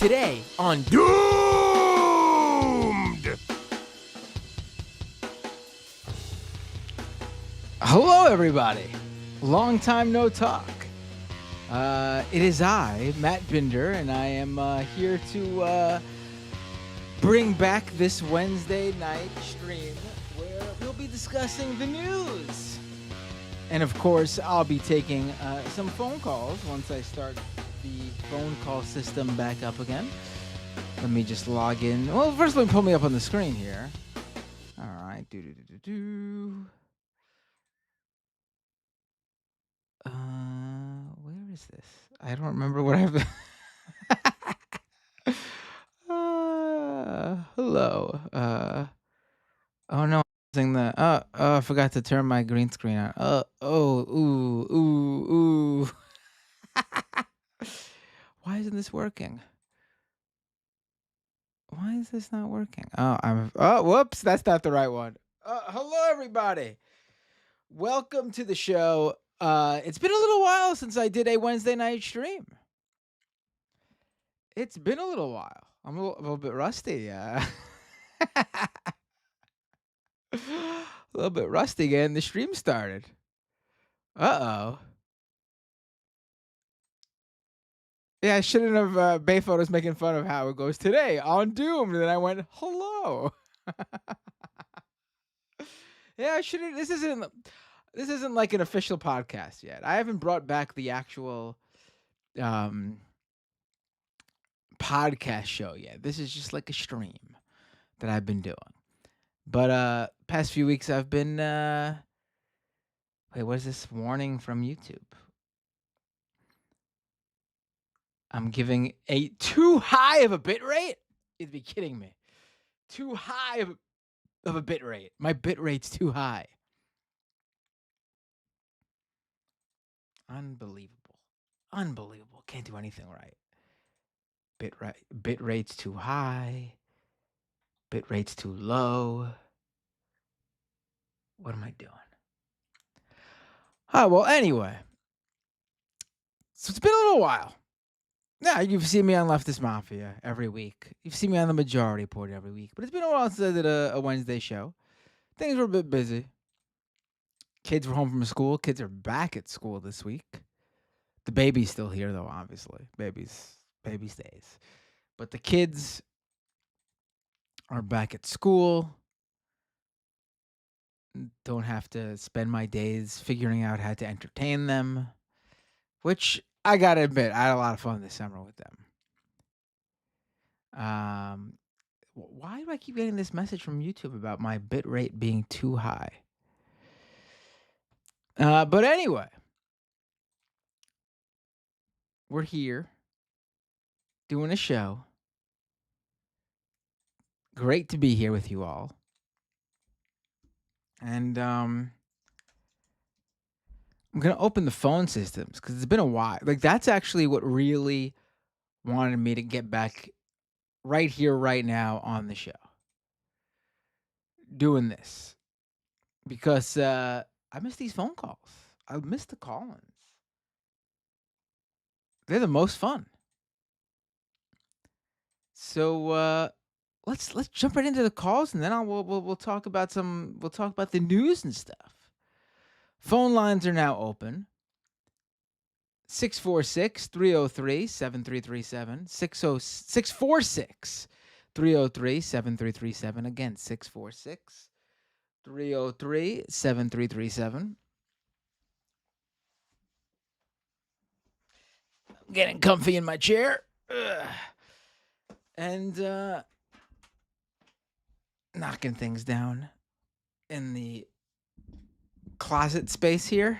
Today on Doomed! Hello, everybody. Long time no talk. It is I, Matt Binder, and I am here to bring back this Wednesday night stream where we'll be discussing the news. And of course, I'll be taking some phone calls once I start the phone call system back up again. Let me just log in. Well, first let me pull me up on the screen here. All right. Where is this? I don't remember what I've... hello. Oh no, I'm using the... I forgot to turn my green screen on. Ooh. Why isn't this working? Why is this not working? Whoops, that's not the right one. Hello, everybody. Welcome to the show. It's been a little while since I did a Wednesday night stream. It's been a little while. I'm a little bit rusty. A little bit rusty getting the stream started. Uh-oh. Yeah, I shouldn't have Bay Photos making fun of how it goes today on Doom. And then I went, hello. Yeah, I shouldn't. This isn't like an official podcast yet. I haven't brought back the actual podcast show yet. This is just like a stream that I've been doing. But past few weeks I've been wait, what is this warning from YouTube? I'm giving a too high of a bit rate? You'd be kidding me. Too high of a bit rate. My bit rate's too high. Unbelievable. Can't do anything right. Bit rate's too high. Bit rate's too low. What am I doing? Well, anyway. So it's been a little while. Yeah, you've seen me on Leftist Mafia every week. You've seen me on the Majority Report every week. But it's been a while since I did a Wednesday show. Things were a bit busy. Kids were home from school. Kids are back at school this week. The baby's still here, though, obviously. Baby stays. But the kids are back at school. Don't have to spend my days figuring out how to entertain them. Which, I gotta admit, I had a lot of fun this summer with them. Why do I keep getting this message from YouTube about my bit rate being too high? But anyway, we're here doing a show. Great to be here with you all. And I'm going to open the phone systems because it's been a while. Like, that's actually what really wanted me to get back right here, right now on the show. Doing this. Because I miss these phone calls. I miss the call-ins. They're the most fun. So let's jump right into the calls, and then we'll talk about the news and stuff. Phone lines are now open. 646-303-7337. 646-303-7337. Again, 646-303-7337. I'm getting comfy in my chair. Ugh. And knocking things down in the closet space here.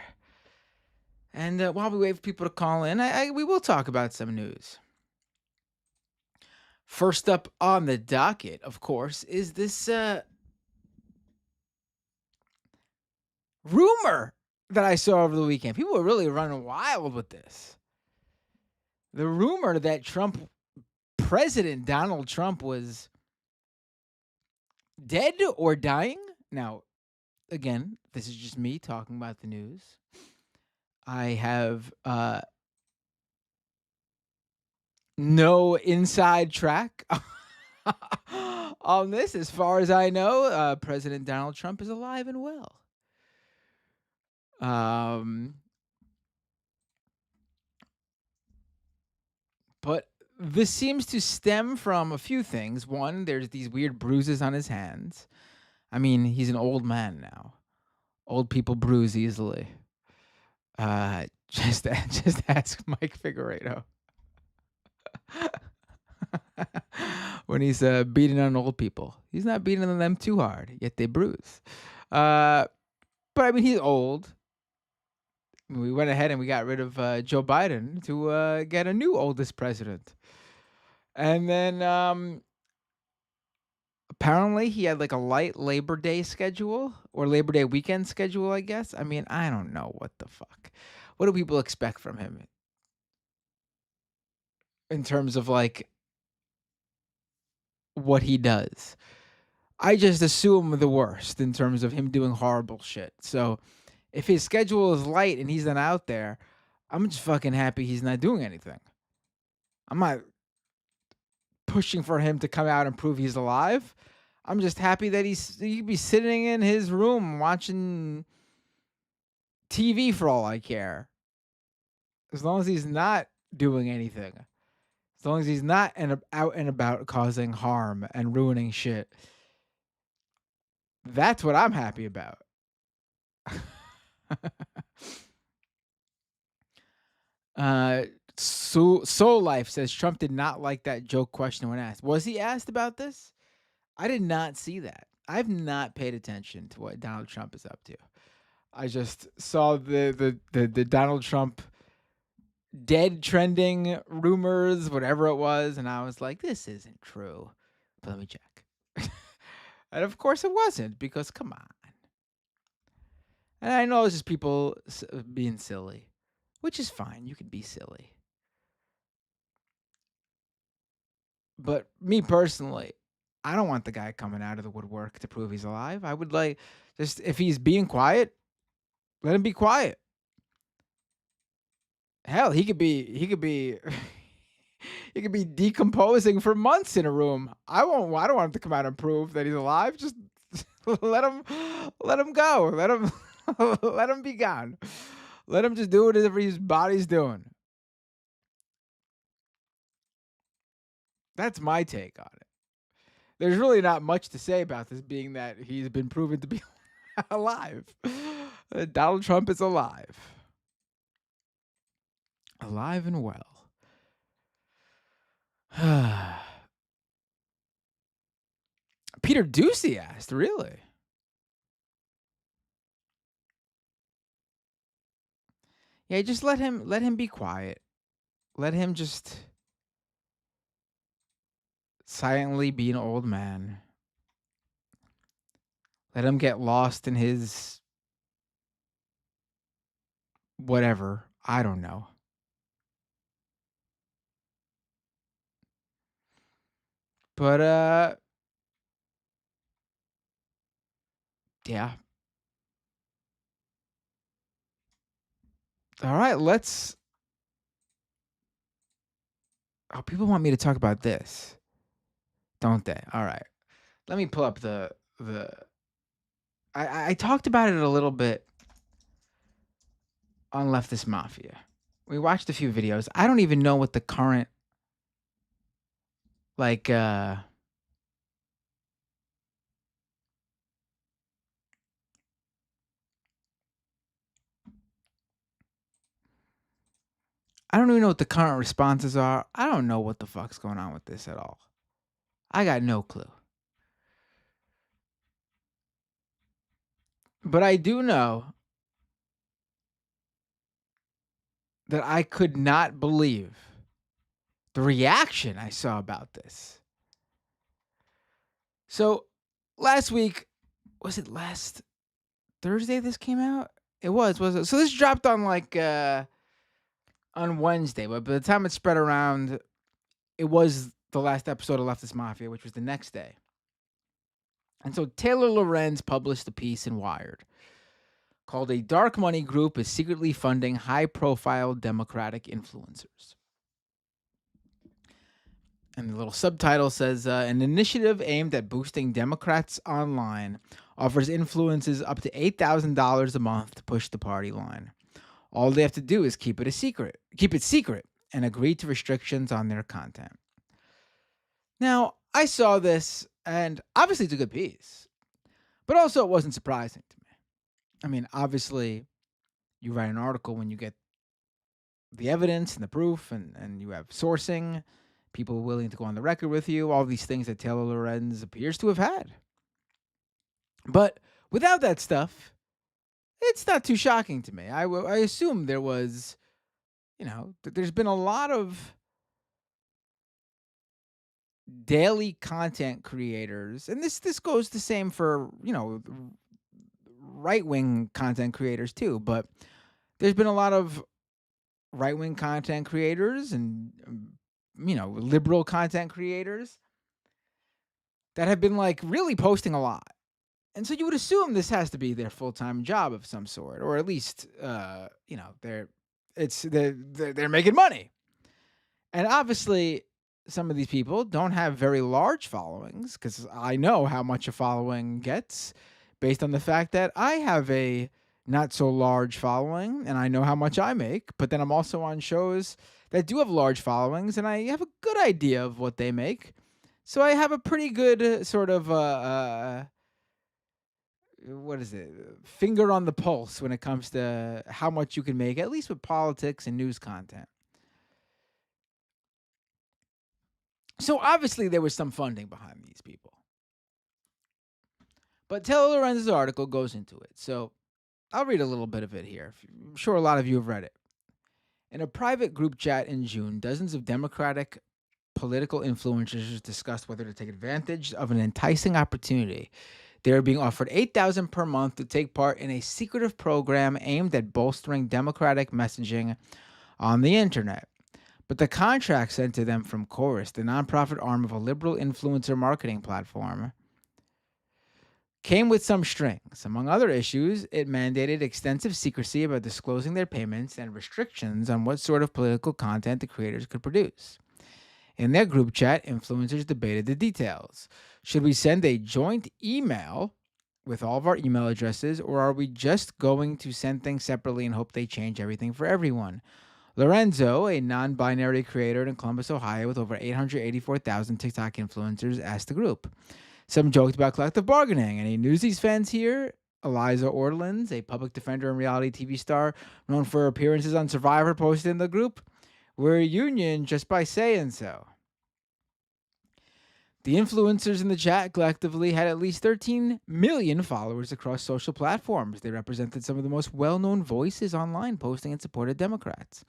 And while we wait for people to call in, we will talk about some news. First up on the docket, of course, is this rumor that I saw over the weekend. People were really running wild with this. The rumor that President Donald Trump was dead or dying. Now, again, this is just me talking about the news. I have No inside track on this. As far as I know, President Donald Trump is alive and well. Um, but this seems to stem from a few things. One, there's these weird bruises on his hands. I mean, he's an old man now. Old people bruise easily. Just ask Mike Figueredo when he's beating on old people. He's not beating on them too hard, yet they bruise. But I mean, he's old. We went ahead and we got rid of Joe Biden to get a new oldest president. And then apparently he had like a light Labor Day schedule or Labor Day weekend schedule, I guess. I mean, I don't know what the fuck. What do people expect from him in terms of like what he does? I just assume the worst in terms of him doing horrible shit. So if his schedule is light and he's not out there, I'm just fucking happy he's not doing anything. I'm not pushing for him to come out and prove he's alive. I'm just happy that he could be sitting in his room watching TV for all I care. As long as he's not doing anything. As long as he's not out and about causing harm and ruining shit. That's what I'm happy about. Soul Life says Trump did not like that joke question when asked. Was he asked about this? I did not see that. I've not paid attention to what Donald Trump is up to. I just saw the Donald Trump dead trending rumors, whatever it was, and I was like, this isn't true. But let me check. And of course it wasn't, because come on. And I know it's just people being silly, which is fine. You can be silly. But me personally, I don't want the guy coming out of the woodwork to prove he's alive. I would like, just if he's being quiet, let him be quiet. Hell, he could be he could be decomposing for months in a room. I don't want him to come out and prove that he's alive. Just let him go. Let him be gone. Let him just do whatever his body's doing. That's my take on it. There's really not much to say about this, being that he's been proven to be alive. Donald Trump is alive. Alive and well. Peter Ducey asked, really? Yeah, just let him be quiet. Let him just silently be an old man. Let him get lost in his whatever. I don't know. But yeah. All right, let's. Oh, people want me to talk about this, don't they? All right, let me pull up the. I talked about it a little bit on Leftist Mafia. We watched a few videos. I don't even know what the current like. I don't even know what the current responses are. I don't know what the fuck's going on with this at all. I got no clue. But I do know that I could not believe the reaction I saw about this. So last week, was it last Thursday this came out? It was it? So this dropped on like on Wednesday, but by the time it spread around, it was the last episode of Leftist Mafia, which was the next day. And so Taylor Lorenz published a piece in Wired called "A Dark Money Group is Secretly Funding High-Profile Democratic Influencers." And the little subtitle says an initiative aimed at boosting Democrats online offers influencers up to $8,000 a month to push the party line. All they have to do is keep it secret, and agree to restrictions on their content. Now, I saw this, and obviously it's a good piece, but also it wasn't surprising to me. I mean, obviously, you write an article when you get the evidence and the proof, and you have sourcing, people willing to go on the record with you, all these things that Taylor Lorenz appears to have had. But without that stuff, it's not too shocking to me. I assume there was, there's been a lot of daily content creators, and this goes the same for, right wing content creators too, but there's been a lot of right wing content creators and, liberal content creators that have been like really posting a lot. And so you would assume this has to be their full-time job of some sort, or at least, they're making money. And obviously, some of these people don't have very large followings, because I know how much a following gets based on the fact that I have a not so large following and I know how much I make. But then I'm also on shows that do have large followings and I have a good idea of what they make. So I have a pretty good sort of what is it, finger on the pulse when it comes to how much you can make, at least with politics and news content. So obviously there was some funding behind these people. But Taylor Lorenz's article goes into it. So I'll read a little bit of it here. I'm sure a lot of you have read it. In a private group chat in June, dozens of Democratic political influencers discussed whether to take advantage of an enticing opportunity. They are being offered $8,000 per month to take part in a secretive program aimed at bolstering Democratic messaging on the internet. But the contract sent to them from Chorus, the nonprofit arm of a liberal influencer marketing platform, came with some strings. Among other issues, it mandated extensive secrecy about disclosing their payments and restrictions on what sort of political content the creators could produce. In their group chat, influencers debated the details. Should we send a joint email with all of our email addresses, or are we just going to send things separately and hope they change everything for everyone? Lorenzo, a non-binary creator in Columbus, Ohio, with over 884,000 TikTok influencers, asked the group. Some joked about collective bargaining. Any Newsies fans here? Eliza Orlins, a public defender and reality TV star known for appearances on Survivor, posted in the group, "We're a union just by saying so." The influencers in the chat collectively had at least 13 million followers across social platforms. They represented some of the most well-known voices online posting in support of Democrats.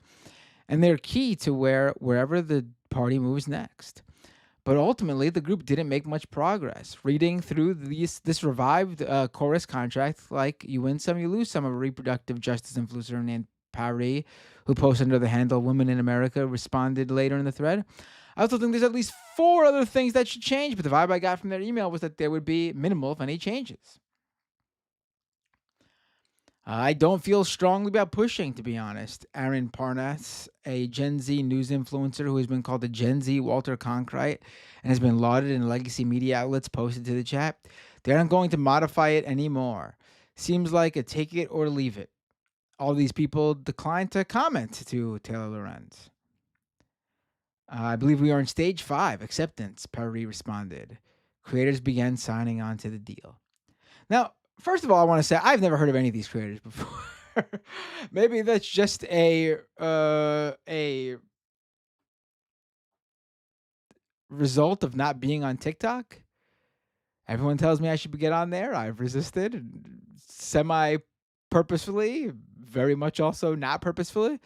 And they're key to wherever the party moves next. But ultimately, the group didn't make much progress. Reading through this revived Chorus contract, like you win some, you lose some, a reproductive justice influencer named Paris, who posts under the handle Women in America, responded later in the thread. I also think there's at least 4 other things that should change, but the vibe I got from their email was that there would be minimal, if any, changes. I don't feel strongly about pushing, to be honest. Aaron Parnas, a Gen Z news influencer who has been called the Gen Z Walter Cronkite and has been lauded in legacy media outlets, posted to the chat. They aren't going to modify it anymore. Seems like a take it or leave it. All these people declined to comment to Taylor Lorenz. I believe we are in stage 5, acceptance, Paris responded. Creators began signing on to the deal. Now, first of all, I want to say I've never heard of any of these creators before. Maybe that's just a result of not being on TikTok. Everyone tells me I should get on there. I've resisted semi purposefully, very much also not purposefully.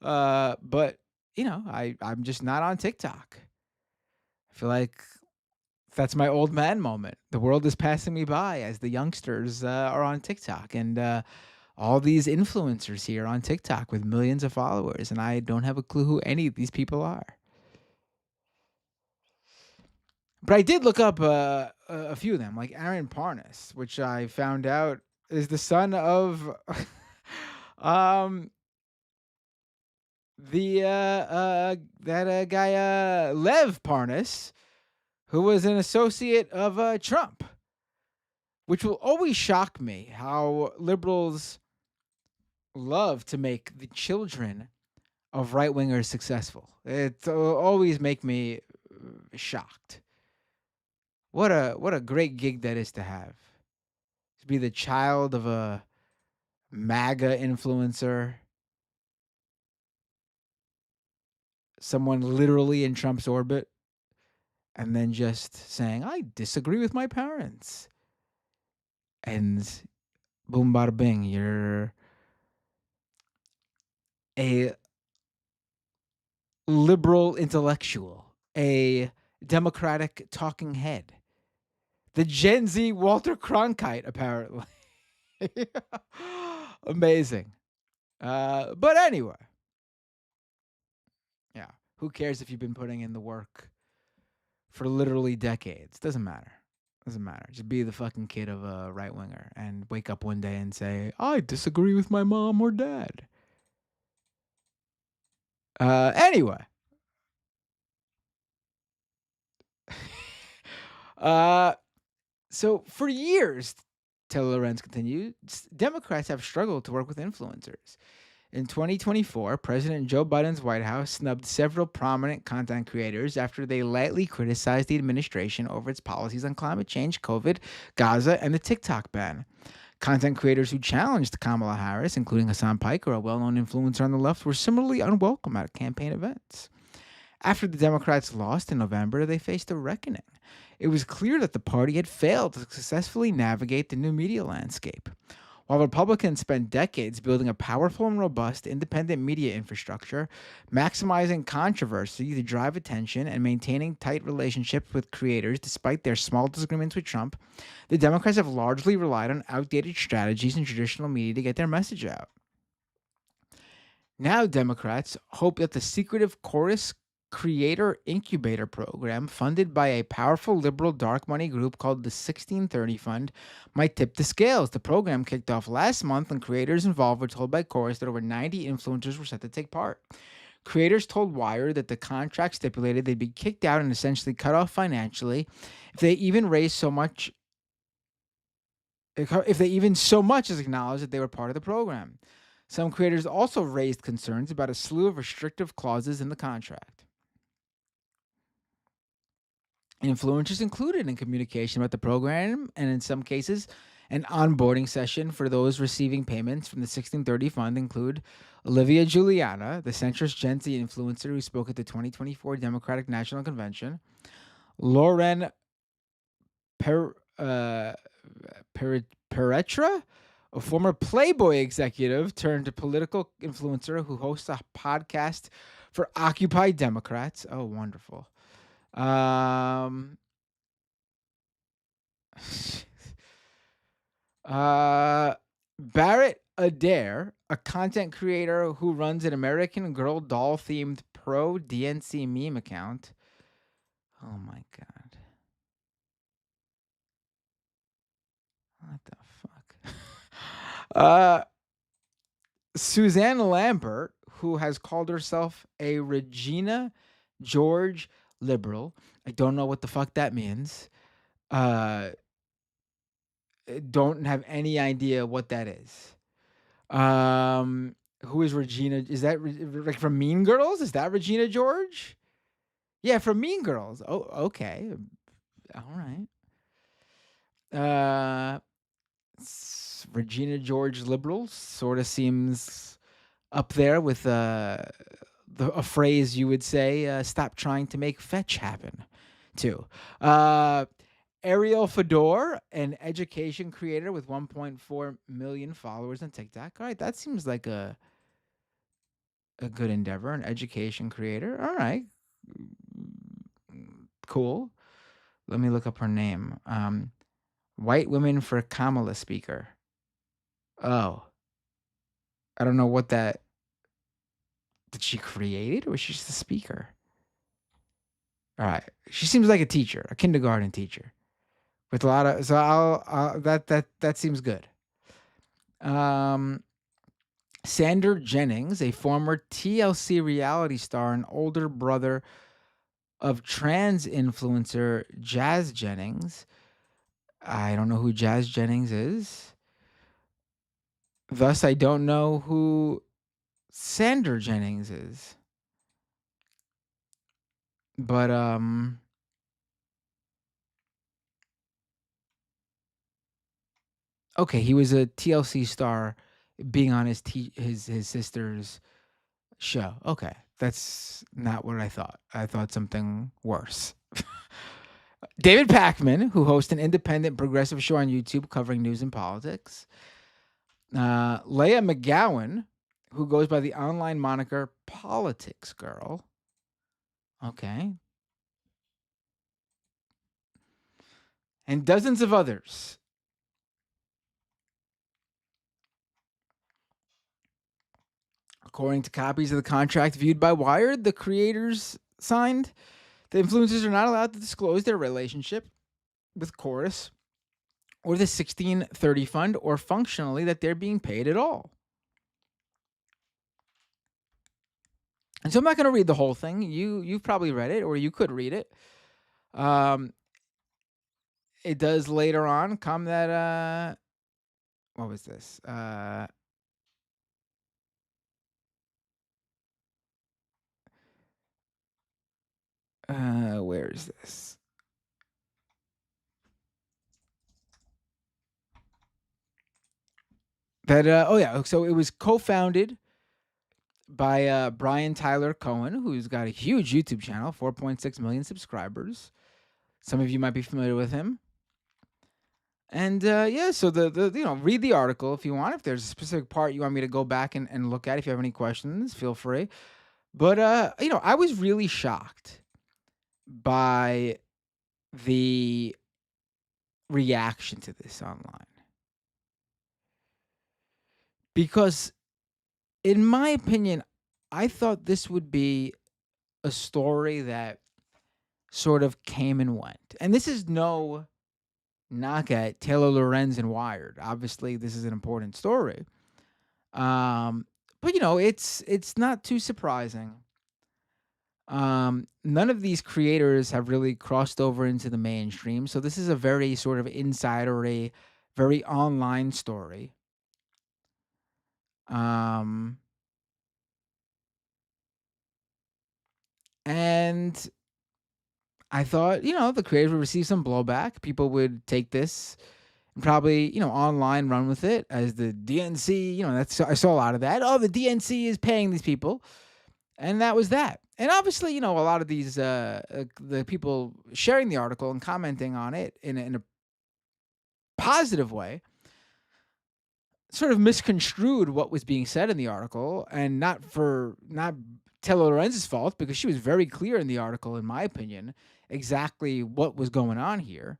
But I'm just not on TikTok. I feel like that's my old man moment. The world is passing me by as the youngsters are on TikTok, and all these influencers here on TikTok with millions of followers, and I don't have a clue who any of these people are. But I did look up a few of them, like Aaron Parnas, which I found out is the son of the that guy Lev Parnas, who was an associate of Trump, which will always shock me how liberals love to make the children of right wingers successful. It always make me shocked. What a great gig that is to have. To be the child of a MAGA influencer, someone literally in Trump's orbit, and then just saying, I disagree with my parents. And boom, bada bing, you're a liberal intellectual, a Democratic talking head, the Gen Z Walter Cronkite, apparently. Amazing. But anyway, yeah, who cares if you've been putting in the work for literally decades? Doesn't matter. Doesn't matter. Just be the fucking kid of a right winger and wake up one day and say, I disagree with my mom or dad. Anyway. uh, so for years, Taylor Lorenz continued, Democrats have struggled to work with influencers. In 2024, President Joe Biden's White House snubbed several prominent content creators after they lightly criticized the administration over its policies on climate change, COVID, Gaza, and the TikTok ban. Content creators who challenged Kamala Harris, including Hassan Piker, a well known influencer on the left, were similarly unwelcome at campaign events. After the Democrats lost in November, they faced a reckoning. It was clear that the party had failed to successfully navigate the new media landscape. While Republicans spent decades building a powerful and robust independent media infrastructure, maximizing controversy to drive attention, and maintaining tight relationships with creators despite their small disagreements with Trump, the Democrats have largely relied on outdated strategies in traditional media to get their message out. Now, Democrats hope that the secretive Chorus Creator Incubator Program, funded by a powerful liberal dark money group called the 1630 Fund, might tip the scales. The program kicked off last month, and creators involved were told by Chorus that over 90 influencers were set to take part. Creators told Wired that the contract stipulated they'd be kicked out and essentially cut off financially if they even raised so much. If they even so much as acknowledged that they were part of the program. Some creators also raised concerns about a slew of restrictive clauses in the contract. Influencers included in communication about the program, and in some cases, an onboarding session for those receiving payments from the 1630 Fund include Olivia Juliana, the centrist Gen Z influencer who spoke at the 2024 Democratic National Convention, Lauren Peretra, a former Playboy executive turned political influencer who hosts a podcast for Occupy Democrats. Oh, wonderful. Barrett Adair, a content creator who runs an American Girl doll themed pro DNC meme account. Oh my God. What the fuck? Suzanne Lambert, who has called herself a Regina George liberal. I don't know what the fuck that means. Don't have any idea what that is. Who is Regina? Is that like from Mean Girls? Is that Regina George? Yeah, from Mean Girls. Oh, okay. All right. Regina George liberal sort of seems up there with a phrase you would say, stop trying to make fetch happen, too. Ariel Fedor, an education creator with 1.4 million followers on TikTok. All right, that seems like a good endeavor, an education creator. All right. Cool. Let me look up her name. White Women for Kamala speaker. Oh. I don't know what that. Did she create it or was she just a speaker? All right. She seems like a teacher, a kindergarten teacher. With a lot of that seems good. Sander Jennings, a former TLC reality star and older brother of trans influencer Jazz Jennings. I don't know who Jazz Jennings is. Thus, I don't know who Sander Jennings is. But okay, he was a TLC star being on his sister's show. Okay. That's not what I thought. I thought something worse. David Pakman, who hosts an independent progressive show on YouTube covering news and politics. Leah McGowan, who goes by the online moniker Politics Girl. Okay. And dozens of others. According to copies of the contract viewed by Wired, the creators signed, the influencers are not allowed to disclose their relationship with Chorus or the 1630 fund, or functionally that they're being paid at all. And so I'm not going to read the whole thing. You've probably read it, or you could read it. It does later on come that what was this? Where is this? That oh yeah, so it was co-founded by Brian Tyler Cohen, who's got a huge YouTube channel, 4.6 million subscribers. Some of you might be familiar with him. And yeah, so the read the article if you want. If there's a specific part you want me to go back and look at, if you have any questions, feel free. But I was really shocked by the reaction to this online. Because in my opinion, I thought this would be a story that sort of came and went. And this is no knock at Taylor Lorenz and Wired. Obviously, this is an important story. But it's not too surprising. None of these creators have really crossed over into the mainstream, so this is a very sort of insidery, very online story. And I thought, the creators would receive some blowback. People would take this and probably, online run with it as the DNC. I saw a lot of that. Oh, the DNC is paying these people, and that was that. And obviously, a lot of these the people sharing the article and commenting on it in a positive way sort of misconstrued what was being said in the article, and not Taylor Lorenz's fault, because she was very clear in the article, in my opinion, exactly what was going on here.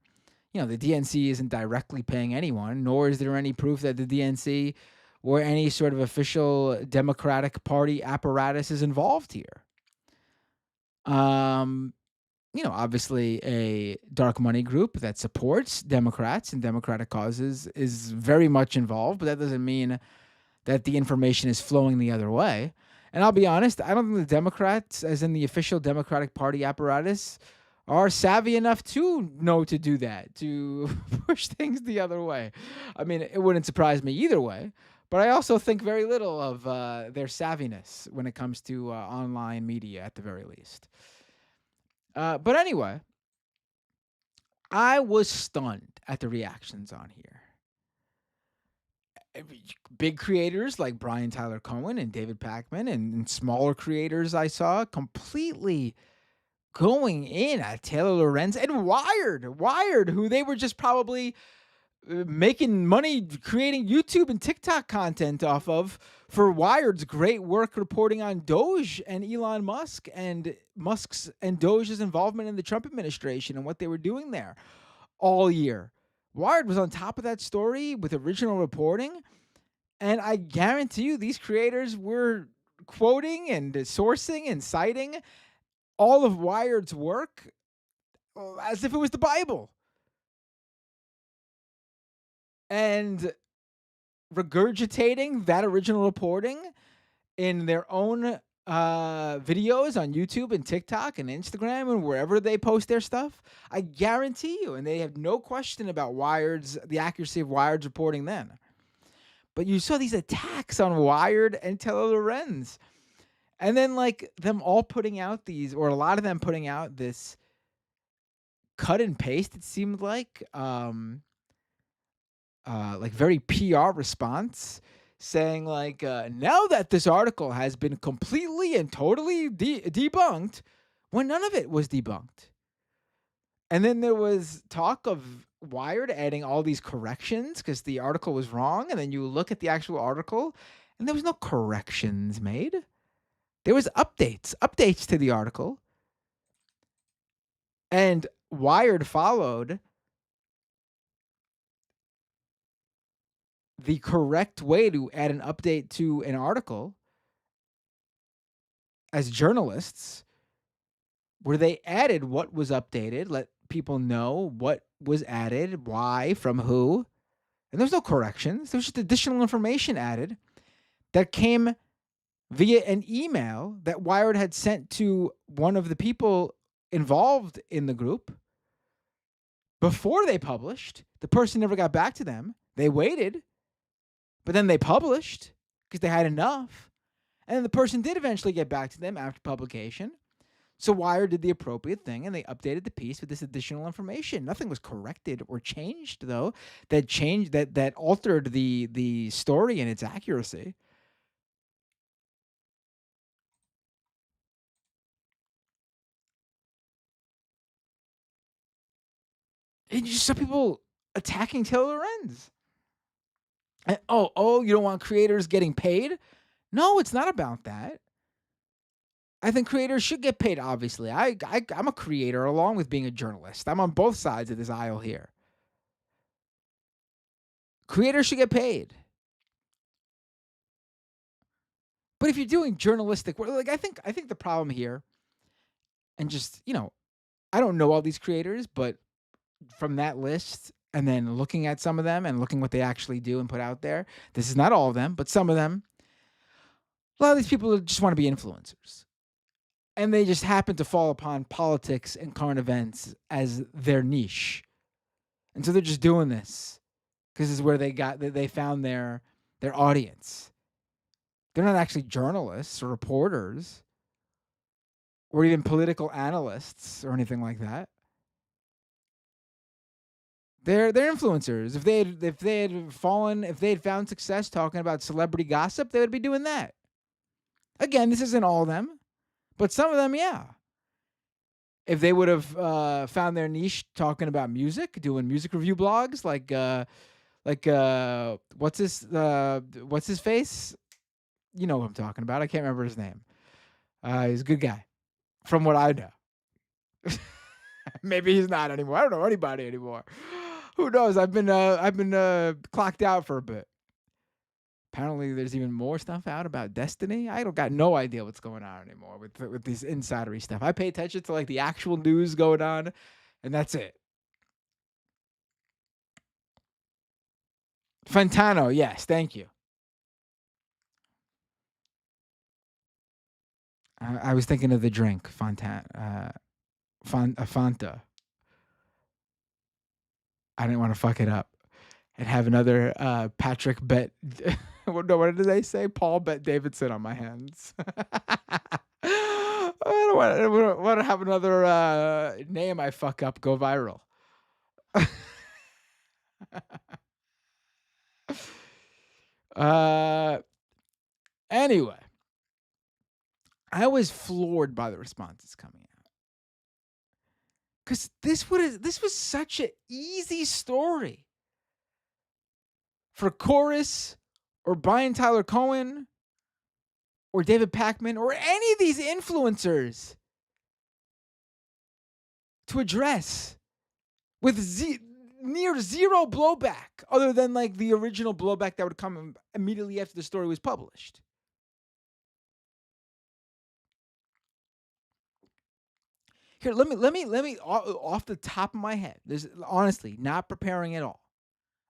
The DNC isn't directly paying anyone, nor is there any proof that the DNC or any sort of official Democratic Party apparatus is involved here. Obviously a dark money group that supports Democrats and Democratic causes is very much involved, but that doesn't mean that the information is flowing the other way. And I'll be honest, I don't think the Democrats, as in the official Democratic Party apparatus, are savvy enough to know to do that, to push things the other way. I mean, it wouldn't surprise me either way, but I also think very little of their savviness when it comes to online media, at the very least. But anyway, I was stunned at the reactions on here. Big creators like Brian Tyler Cohen and David Pakman, and smaller creators I saw completely going in at Taylor Lorenz and Wired, who they were just probably making money creating YouTube and TikTok content off of, for Wired's great work reporting on Doge and Elon Musk and Musk's and Doge's involvement in the Trump administration and what they were doing there all year. Wired was on top of that story with original reporting, and I guarantee you these creators were quoting and sourcing and citing all of Wired's work as if it was the Bible. And regurgitating that original reporting in their own videos on YouTube and TikTok and Instagram and wherever they post their stuff. I guarantee you, and they have no question about the accuracy of Wired's reporting then. But you saw these attacks on Wired and Taylor Lorenz. And then like them all putting out these, or a lot of them putting out this cut and paste, it seemed like very PR response saying like, now that this article has been completely and totally debunked, when none of it was debunked. And then there was talk of Wired adding all these corrections because the article was wrong. And then you look at the actual article and there was no corrections made. There was updates to the article. And Wired followed the correct way to add an update to an article as journalists, where they added what was updated, let people know what was added, why, from who. And there's no corrections. There's just additional information added that came via an email that Wired had sent to one of the people involved in the group before they published. The person never got back to them. They waited, but then they published because they had enough. And then the person did eventually get back to them after publication. So Wired did the appropriate thing, and they updated the piece with this additional information. Nothing was corrected or changed, though, that altered the story and its accuracy. And you just saw people attacking Taylor Lorenz. And, you don't want creators getting paid? No, it's not about that. I think creators should get paid, obviously. I'm a creator along with being a journalist. I'm on both sides of this aisle here. Creators should get paid. But if you're doing journalistic work, like I think the problem here, and just, I don't know all these creators, but from that list and then looking at some of them and looking what they actually do and put out there, this is not all of them, but some of them, a lot of these people just want to be influencers. And they just happen to fall upon politics and current events as their niche. And so they're just doing this because this is where they found their audience. They're not actually journalists or reporters or even political analysts or anything like that. They're influencers. If they had found success talking about celebrity gossip, they would be doing that. Again, this isn't all of them, but some of them, yeah. If they would have found their niche talking about music, doing music review blogs, what's his face? You know what I'm talking about. I can't remember his name. He's a good guy, from what I know. Maybe he's not anymore. I don't know anybody anymore. Who knows? I've been clocked out for a bit. Apparently, there's even more stuff out about Destiny. I don't got no idea what's going on anymore with these insidery stuff. I pay attention to like the actual news going on, and that's it. Fantano, yes, thank you. I was thinking of the drink, Fanta. I didn't want to fuck it up and have another Patrick Bet. What did they say? Paul Bet Davidson on my hands. I don't want to have another name I fuck up go viral. Anyway, I was floored by the responses coming out. Because this was such an easy story for Chorus or Brian Tyler Cohen or David Pakman or any of these influencers to address with near zero blowback, other than like the original blowback that would come immediately after the story was published. Here, let me off the top of my head. There's honestly not preparing at all.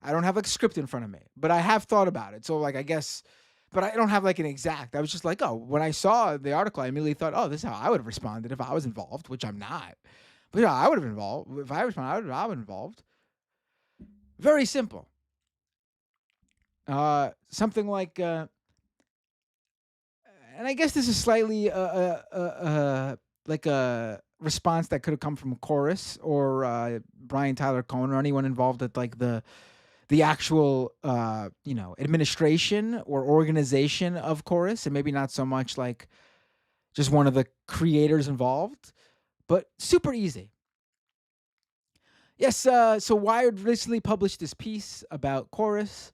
I don't have like a script in front of me, but I have thought about it. So like I guess, but I don't have like an exact. I was just like, oh, when I saw the article, I immediately thought, oh, this is how I would have responded if I was involved, which I'm not. But yeah, I would have involved if I responded. I would have involved. Very simple. Something like, and I guess this is slightly like a response that could have come from Chorus or Brian Tyler Cohen or anyone involved at like the actual administration or organization of Chorus, and maybe not so much like just one of the creators involved, but super easy. Yes, so Wired recently published this piece about Chorus,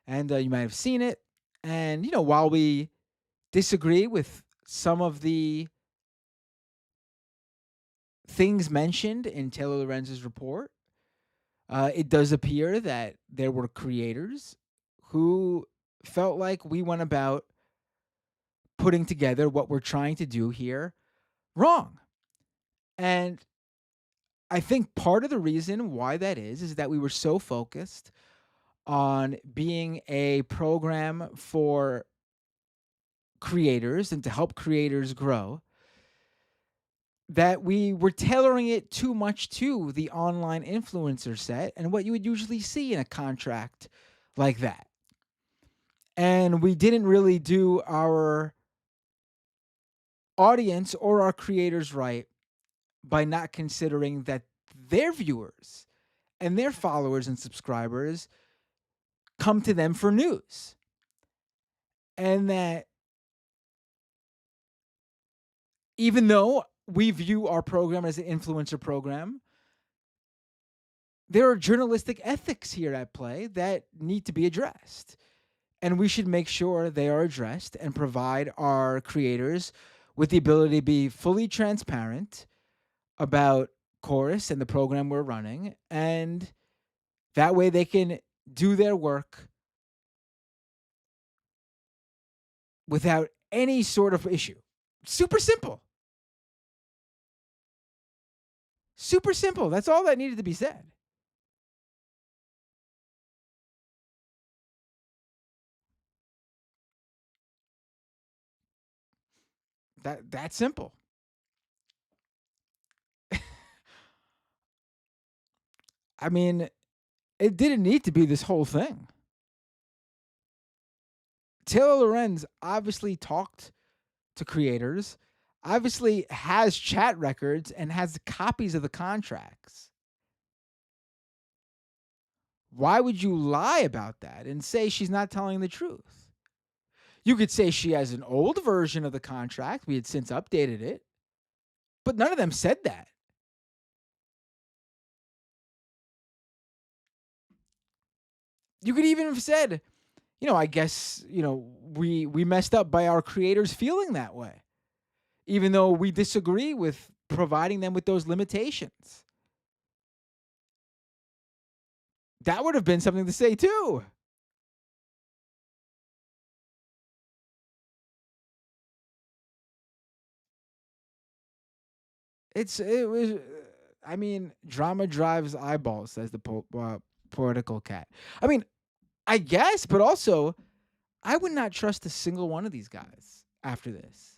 and you might have seen it. And while we disagree with some of the things mentioned in Taylor Lorenz's report, it does appear that there were creators who felt like we went about putting together what we're trying to do here wrong. And I think part of the reason why that is that we were so focused on being a program for creators and to help creators grow that we were tailoring it too much to the online influencer set and what you would usually see in a contract like that. And we didn't really do our audience or our creators right by not considering that their viewers and their followers and subscribers come to them for news. And that even though we view our program as an influencer program, there are journalistic ethics here at play that need to be addressed. And we should make sure they are addressed and provide our creators with the ability to be fully transparent about Chorus and the program we're running. And that way they can do their work without any sort of issue. Super simple. Super simple. That's all that needed to be said. That's simple. I mean, it didn't need to be this whole thing. Taylor Lorenz obviously talked to creators, obviously has chat records and has copies of the contracts. Why would you lie about that and say she's not telling the truth? You could say she has an old version of the contract. We had since updated it. But none of them said that. You could even have said, I guess, we messed up by our creators feeling that way, even though we disagree with providing them with those limitations. That would have been something to say too. It was. I mean, drama drives eyeballs, says the poetical cat. I mean, I guess, but also, I would not trust a single one of these guys after this.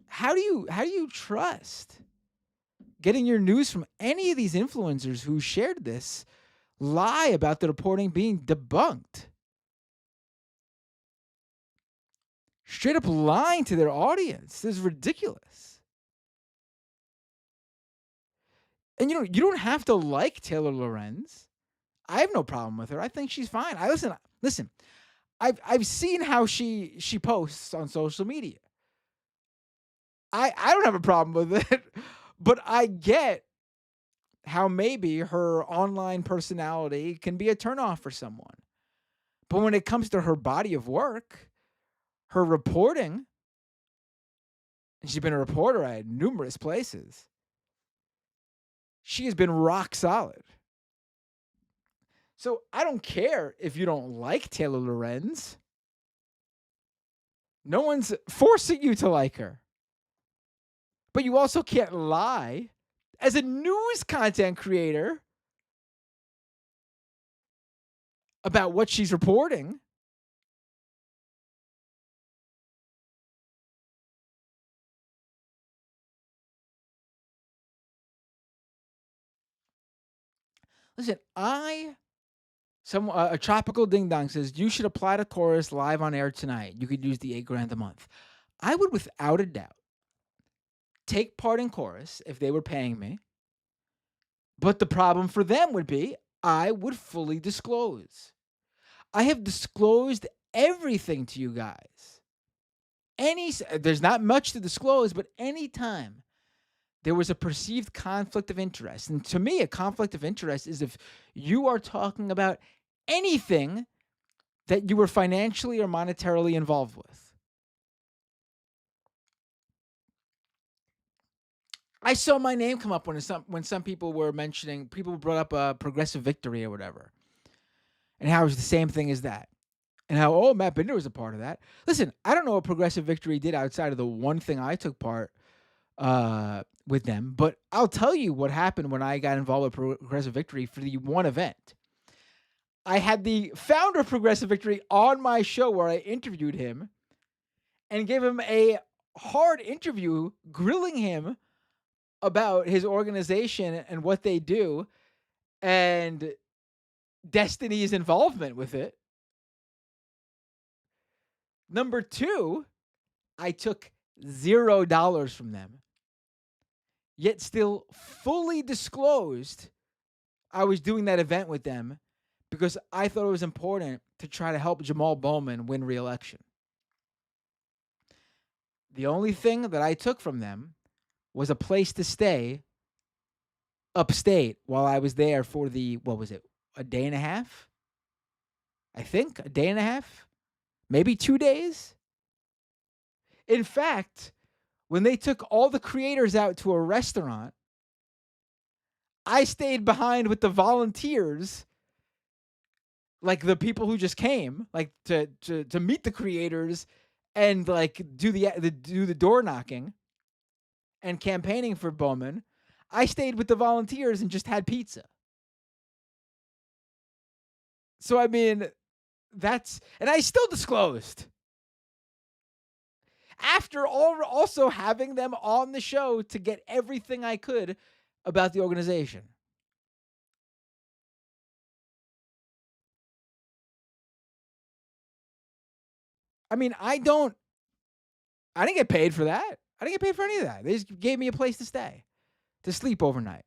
How do you trust getting your news from any of these influencers who shared this lie about the reporting being debunked? Straight up lying to their audience. This is ridiculous. And you don't have to like Taylor Lorenz. I have no problem with her. I think she's fine. Listen. I've seen how she posts on social media. I don't have a problem with it, but I get how maybe her online personality can be a turnoff for someone. But when it comes to her body of work, her reporting, and she's been a reporter at numerous places, she has been rock solid. So I don't care if you don't like Taylor Lorenz. No one's forcing you to like her. But you also can't lie as a news content creator about what she's reporting. Listen, a tropical ding dong says you should apply to chorus live on air tonight. You could use the 8 grand a month. I would, without a doubt, take part in chorus if they were paying me. But the problem for them would be I would fully disclose. I have disclosed everything to you guys. There's not much to disclose, but anytime there was a perceived conflict of interest, and to me, a conflict of interest is if you are talking about anything that you were financially or monetarily involved with. I saw my name come up when some people were mentioning, people brought up a progressive victory or whatever, and how it was the same thing as that. And how, oh, Matt Binder was a part of that. Listen, I don't know what Progressive Victory did outside of the one thing I took part with them, but I'll tell you what happened when I got involved with Progressive Victory for the one event. I had the founder of Progressive Victory on my show where I interviewed him and gave him a hard interview, grilling him about his organization and what they do and Destiny's involvement with it. Number two, I took $0 from them, yet still fully disclosed I was doing that event with them because I thought it was important to try to help Jamal Bowman win re-election. The only thing that I took from them was a place to stay upstate while I was there for what was it, a day and a half? I think a day and a half, maybe 2 days. In fact, when they took all the creators out to a restaurant, I stayed behind with the volunteers, like the people who just came, like to meet the creators and like do the door knocking and campaigning for Bowman. I stayed with the volunteers and just had pizza. So I mean, and I still disclosed after also having them on the show to get everything I could about the organization. I mean, I didn't get paid for that. I didn't get paid for any of that. They just gave me a place to stay, to sleep overnight.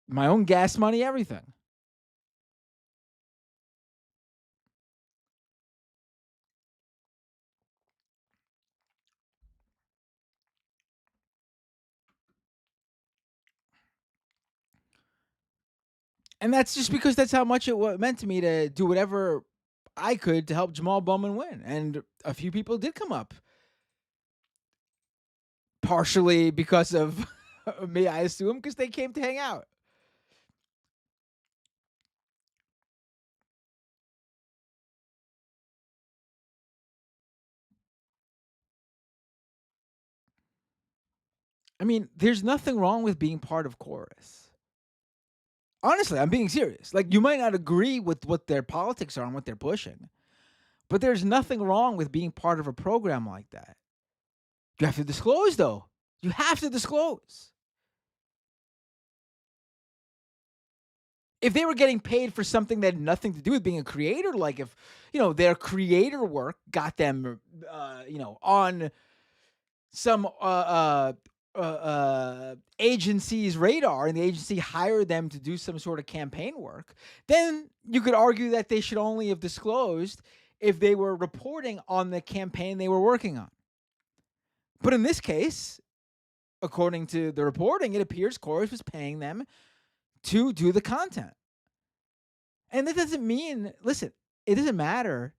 My own gas money, everything. And that's just because that's how much it meant to me to do whatever I could to help Jamal Bowman win. And a few people did come up, partially because of me, I assume, because they came to hang out. I mean, there's nothing wrong with being part of chorus. Honestly, I'm being serious. Like, you might not agree with what their politics are and what they're pushing, but there's nothing wrong with being part of a program like that. You have to disclose, though. You have to disclose. If they were getting paid for something that had nothing to do with being a creator, like if, their creator work got them, on some agency's radar and the agency hired them to do some sort of campaign work, then you could argue that they should only have disclosed if they were reporting on the campaign they were working on. But in this case, according to the reporting, it appears Chorus was paying them to do the content. And that doesn't mean, listen, it doesn't matter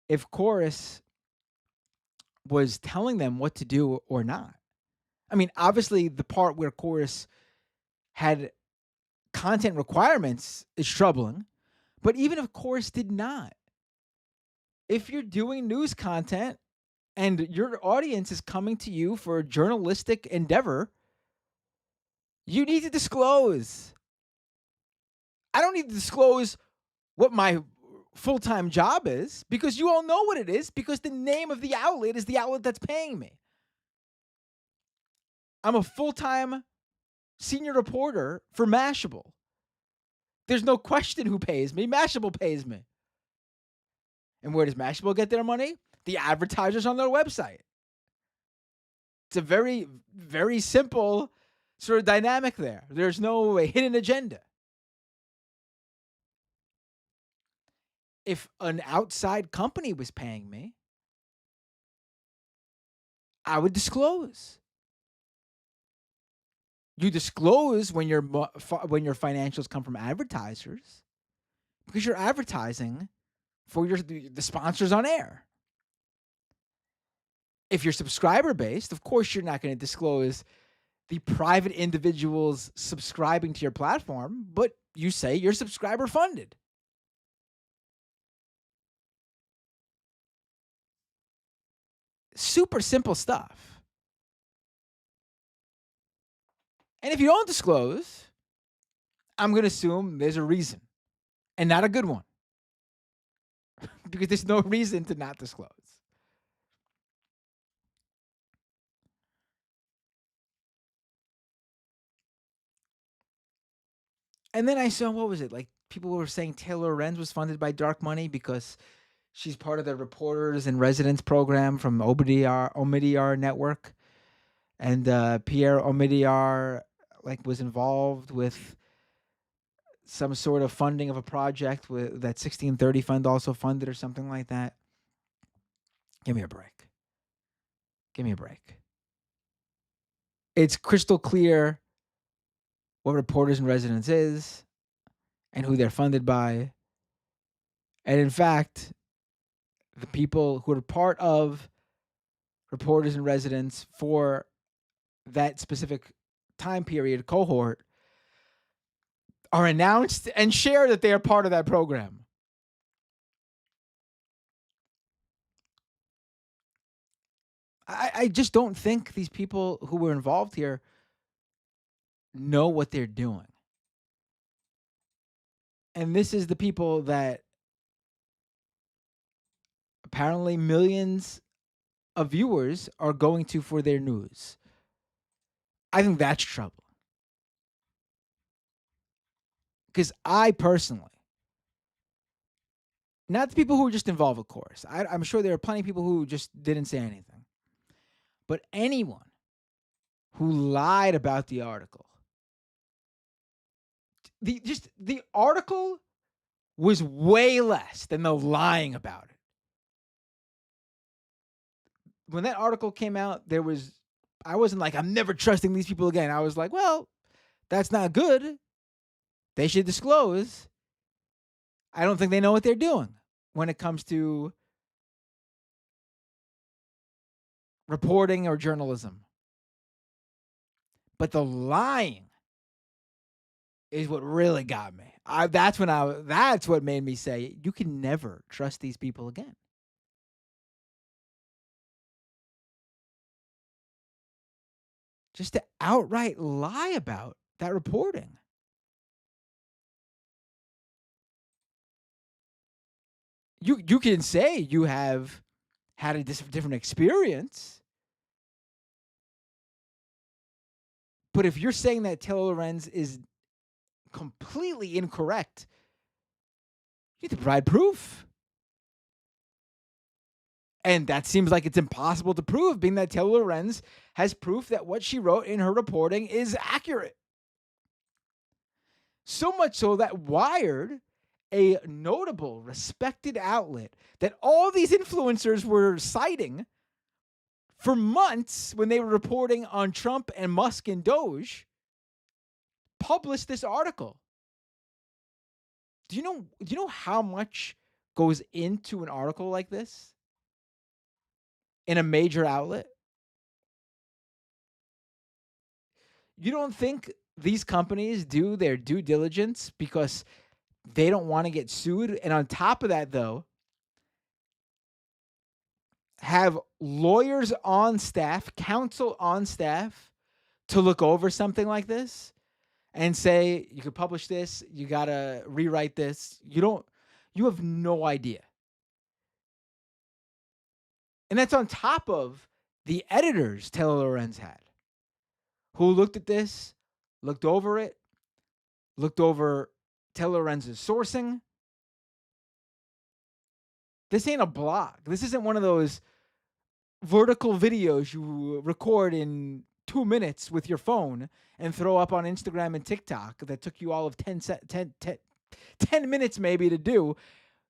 if Chorus was telling them what to do or not. I mean, obviously, the part where Chorus had content requirements is troubling, but even if Chorus did not, if you're doing news content and your audience is coming to you for a journalistic endeavor, you need to disclose. I don't need to disclose what my full-time job is because you all know what it is because the name of the outlet is the outlet that's paying me. I'm a full-time senior reporter for Mashable. There's no question who pays me. Mashable pays me. And where does Mashable get their money? The advertisers on their website. It's a very, very simple sort of dynamic there. There's no hidden agenda. If an outside company was paying me, I would disclose. You disclose when your financials come from advertisers because you're advertising for the sponsors on air. If you're subscriber based, of course you're not going to disclose the private individuals subscribing to your platform, but you say you're subscriber funded. Super simple stuff. And if you don't disclose, I'm going to assume there's a reason and not a good one because there's no reason to not disclose. And then I saw, what was it? Like people were saying Taylor Lorenz was funded by dark money because she's part of the reporters and residents program from Omidyar Network. And Pierre Omidyar was involved with some sort of funding of a project with that 1630 fund also funded or something like that. Give me a break. Give me a break. It's crystal clear what Reporters in Residence is and who they're funded by. And in fact, the people who are part of Reporters in Residence for that specific time period cohort are announced and share that they are part of that program. I just don't think these people who were involved here know what they're doing. And this is the people that apparently millions of viewers are going to for their news. I think that's trouble. Because I personally, not the people who were just involved, of course. I'm sure there are plenty of people who just didn't say anything. But anyone who lied about the article, the article was way less than the lying about it. When that article came out, I wasn't like, I'm never trusting these people again. I was like, well, that's not good. They should disclose. I don't think they know what they're doing when it comes to reporting or journalism. But the lying is what really got me. That's what made me say, you can never trust these people again. Just to outright lie about that reporting. You can say you have had a different experience, but if you're saying that Taylor Lorenz is completely incorrect, you have to provide proof. And that seems like it's impossible to prove, being that Taylor Lorenz has proof that what she wrote in her reporting is accurate. So much so that Wired, a notable, respected outlet that all these influencers were citing for months when they were reporting on Trump and Musk and Doge, published this article. Do you know how much goes into an article like this in a major outlet? You don't think these companies do their due diligence because they don't want to get sued? And on top of that, though, have lawyers on staff, counsel on staff to look over something like this? and say you could publish this, you gotta rewrite this. You have no idea. And that's on top of the editors Taylor Lorenz had, who looked at this, looked over it, looked over Taylor Lorenz's sourcing. This ain't a blog. This isn't one of those vertical videos you record in 2 minutes with your phone and throw up on Instagram and TikTok that took you all of 10 minutes maybe to do,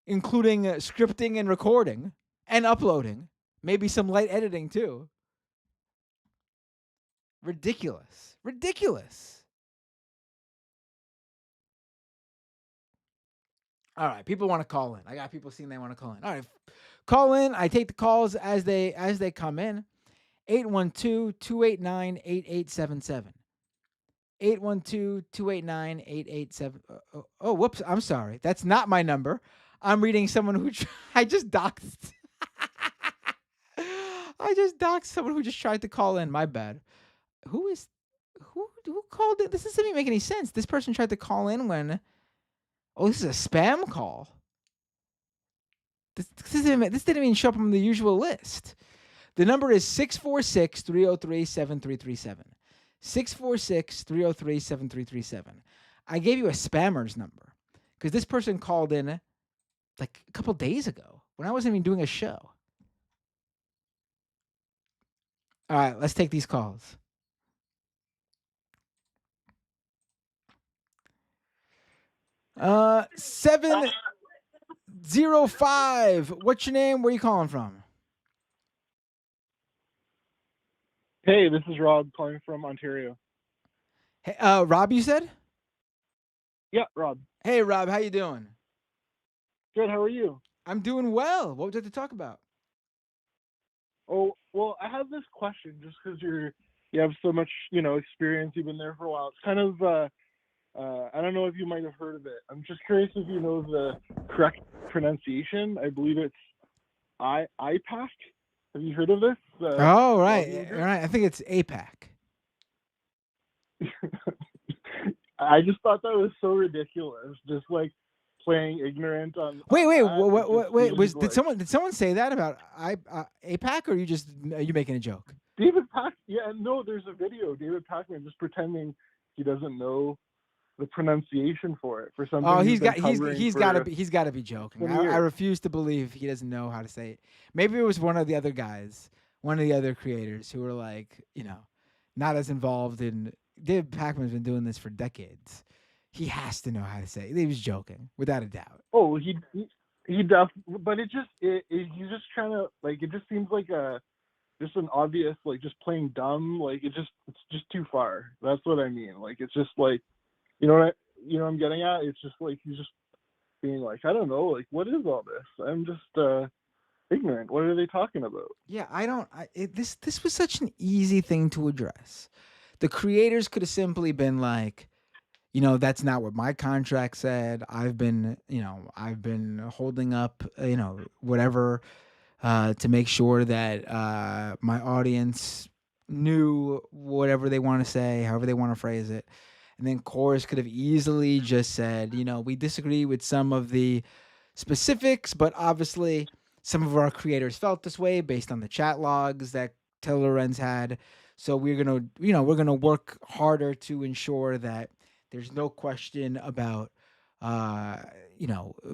including scripting and recording and uploading, maybe some light editing too. Ridiculous. Ridiculous. All right, people want to call in. I got people saying they want to call in. All right, call in. I take the calls as they come in. 812-289-8877. 812-289-8877. Oh, whoops. I'm sorry. That's not my number. I'm reading someone who I just doxed. I just doxed someone who just tried to call in. My bad. Who called it? This doesn't even make any sense. This person tried to call in when. Oh, this is a spam call. This didn't even show up on the usual list. The number is 646-303-7337. 646-303-7337. I gave you a spammer's number because this person called in like a couple days ago when I wasn't even doing a show. All right, let's take these calls. Uh, 705. What's your name? Where are you calling from? Hey, this is Rob calling from Ontario. Hey, Rob, you said? Yeah, Rob. Hey, Rob, how you doing? Good. How are you? I'm doing well. What would you like to talk about? Oh, well, I have this question just because you have so much, experience. You've been there for a while. It's kind of, I don't know if you might have heard of it. I'm just curious if you know the correct pronunciation. I believe it's IPAC. Have you heard of this? Oh, right. Right. I think it's APAC. I just thought that was so ridiculous. Just like playing ignorant on. Wait. Did someone say that about APAC, or are you making a joke? David Pac. Yeah, no. There's a video. David Pacman just pretending he doesn't know the pronunciation for it for something. Oh, he's got to be joking. I refuse to believe he doesn't know how to say it. Maybe it was one of the other guys, one of the other creators who were like, not as involved in. David Pacman's been doing this for decades. He has to know how to say it. He was joking, without a doubt. Oh, he definitely. But he's just trying to it just seems like just an obvious just playing dumb. It's just too far. That's what I mean. It's just I'm getting at. It's just he's just being I don't know, what is all this? I'm just ignorant. What are they talking about? Yeah, this was such an easy thing to address. The creators could have simply been that's not what my contract said. I've been holding up, whatever, to make sure that my audience knew whatever they want to say, however they want to phrase it. And then Chorus could have easily just said, we disagree with some of the specifics, but obviously some of our creators felt this way based on the chat logs that Taylor Lorenz had. So we're gonna work harder to ensure that there's no question about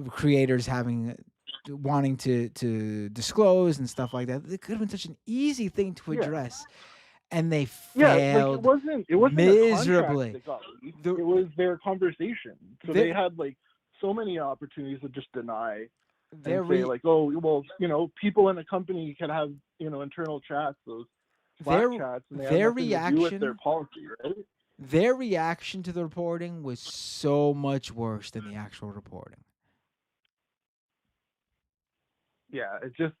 creators wanting to disclose and stuff like that. It could have been such an easy thing to address. Yeah. And they failed. It wasn't miserably. It was their conversation. So they had so many opportunities to just deny and say people in a company can have internal chats, those Slack chats, and their reaction to do with their policy, right? Their reaction to the reporting was so much worse than the actual reporting. Yeah, it just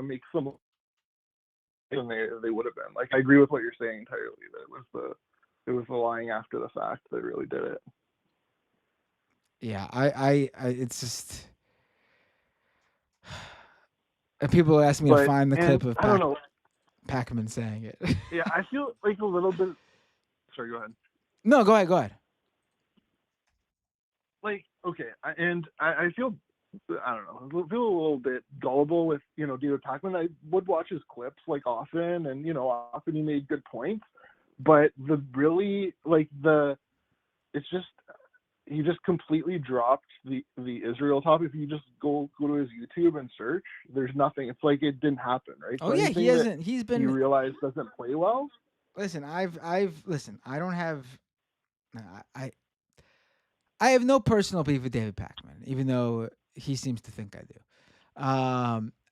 makes them than they would have been. I agree with what you're saying entirely. That it was the lying after the fact that really did it. Yeah, I it's just. And people ask me to find the clip of Pacman saying it. Yeah, I feel a little bit. Sorry, go ahead. No, go ahead. okay, I feel, I don't know, I feel a little bit gullible with, David Pakman. I would watch his clips like often, and often he made good points, but the really like the it's just he just completely dropped the Israel topic. If you just go to his YouTube and search, there's nothing. It's like it didn't happen, right? Oh So yeah, he anything that hasn't. He's he been. realized doesn't play well. Listen, listen. I don't have. I have no personal beef with David Pakman, even though he seems to think I do.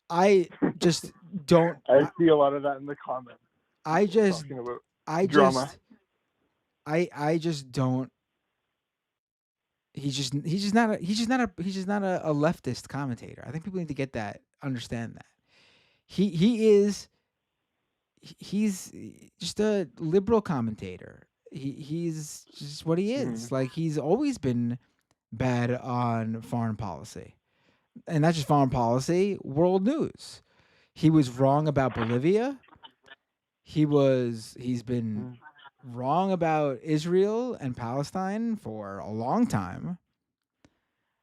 I just don't. I see a lot of that in the comments. I People just, talking about I drama. just, I just don't. He's just not a leftist commentator. I think people need to get that, understand that. He's just a liberal commentator. He's just what he Hmm. is. Like he's always been bad on foreign policy. And not just foreign policy, world news. He was wrong about Bolivia. He's been wrong about Israel and Palestine for a long time.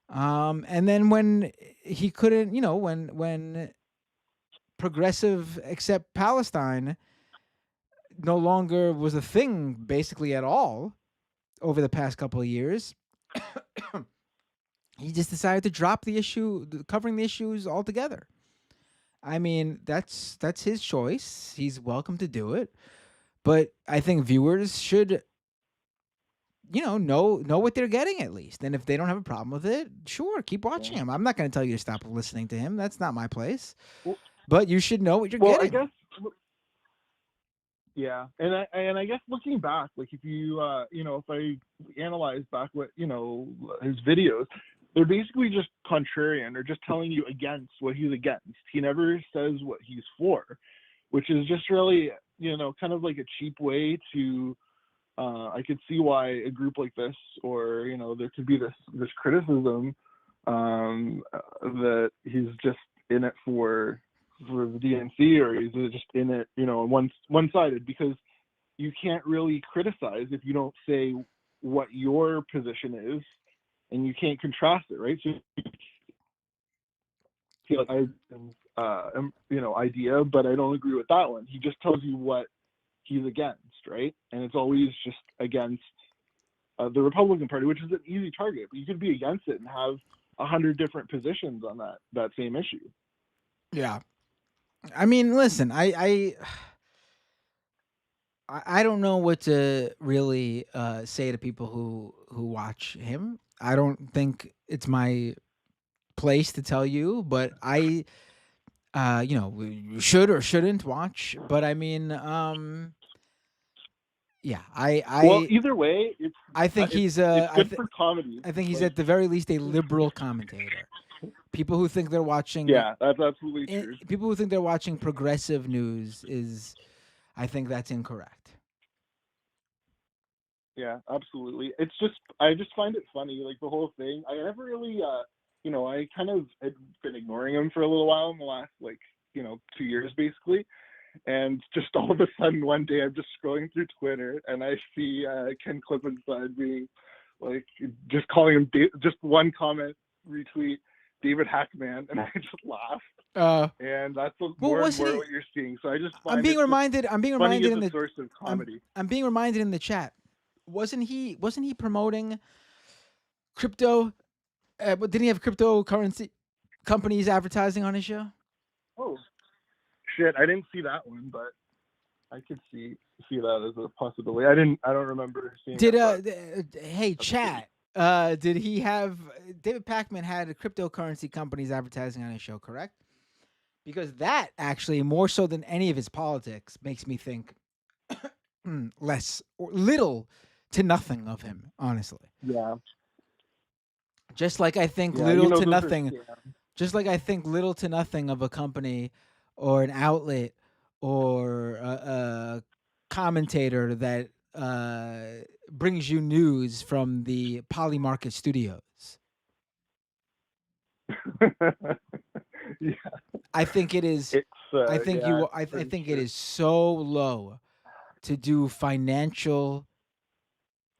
And then when he couldn't, when progressive except Palestine no longer was a thing basically at all over the past couple of years, he just decided to drop the issue, covering the issues altogether. I mean, that's his choice. He's welcome to do it, but I think viewers should, know what they're getting at least. And if they don't have a problem with it, sure, keep watching Yeah. him. I'm not going to tell you to stop listening to him. That's not my place. Well, But you should know what you're well, I getting. guess. Yeah, and I guess looking back, like if you if I analyze back what his videos, they're basically just contrarian or just telling you against what he's against. He never says what he's for, which is just really kind of like a cheap way to. I could see why a group like this, or there could be this criticism that he's just in it for the DNC, or is it just in it, one-sided? Because you can't really criticize if you don't say what your position is, and you can't contrast it, right? So feel like idea, but I don't agree with that one. He just tells you what he's against, right? And it's always just against the Republican Party, which is an easy target. But you could be against it and have 100 different positions on that same issue. Yeah. I mean, listen, I don't know what to really say to people who watch him. I don't think it's my place to tell you, but you should or shouldn't watch. But I mean, yeah, Well, either way, I think it's he's it's good for comedy. I think he's Like, at the very least a liberal commentator. People who think they're watching yeah, that's absolutely true. people who think they're watching progressive news I think that's incorrect. Yeah, absolutely. It's just I just find it funny, like the whole thing. I never really, I kind of had been ignoring him for a little while in the last 2 years basically, and just all of a sudden one day I'm just scrolling through Twitter and I see Ken Clippinside being like just calling him just one comment retweet David Hackman, and I just laugh. And that's more and more what you're seeing. So I just find I'm being funny reminded as in a the source of comedy. I'm being reminded in the chat. Wasn't he promoting crypto? But didn't he have cryptocurrency companies advertising on his show? Oh shit! I didn't see that one, but I could see that as a possibility. I don't remember seeing. Hey chat? Did he have David Pakman had cryptocurrency companies advertising on his show? Correct? Because that actually more so than any of his politics makes me think less or little to nothing of him, honestly. Yeah. Just like I think Yeah, little to those are nothing, just like I think little to nothing of a company or an outlet or a commentator that brings you news from the Polymarket Studios. Yeah. I think it is. It's I think yeah, I pretty think it sure. is so low to do financial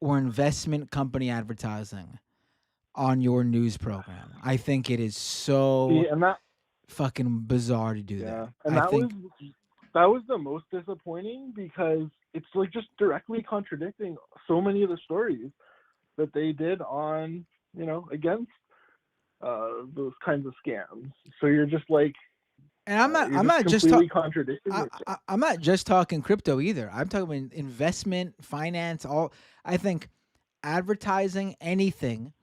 or investment company advertising on your news program. I think it is so and that fucking bizarre to do that. and I that think was the most disappointing because it's like just directly contradicting so many of the stories that they did on, against those kinds of scams. So you're just like, and I'm you're not just just completely contradicting I, yourself. I'm not just talking crypto either. I'm talking investment, finance, all. I think advertising anything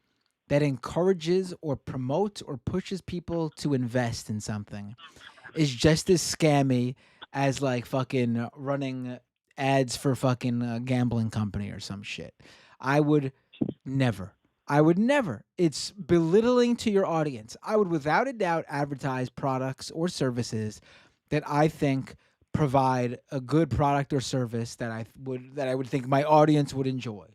that encourages or promotes or pushes people to invest in something is just as scammy as like fucking running ads for fucking gambling company or some shit. I would never. I would never. It's belittling to your audience. I would without a doubt advertise products or services that I think provide a good product or service that I would think my audience would enjoy.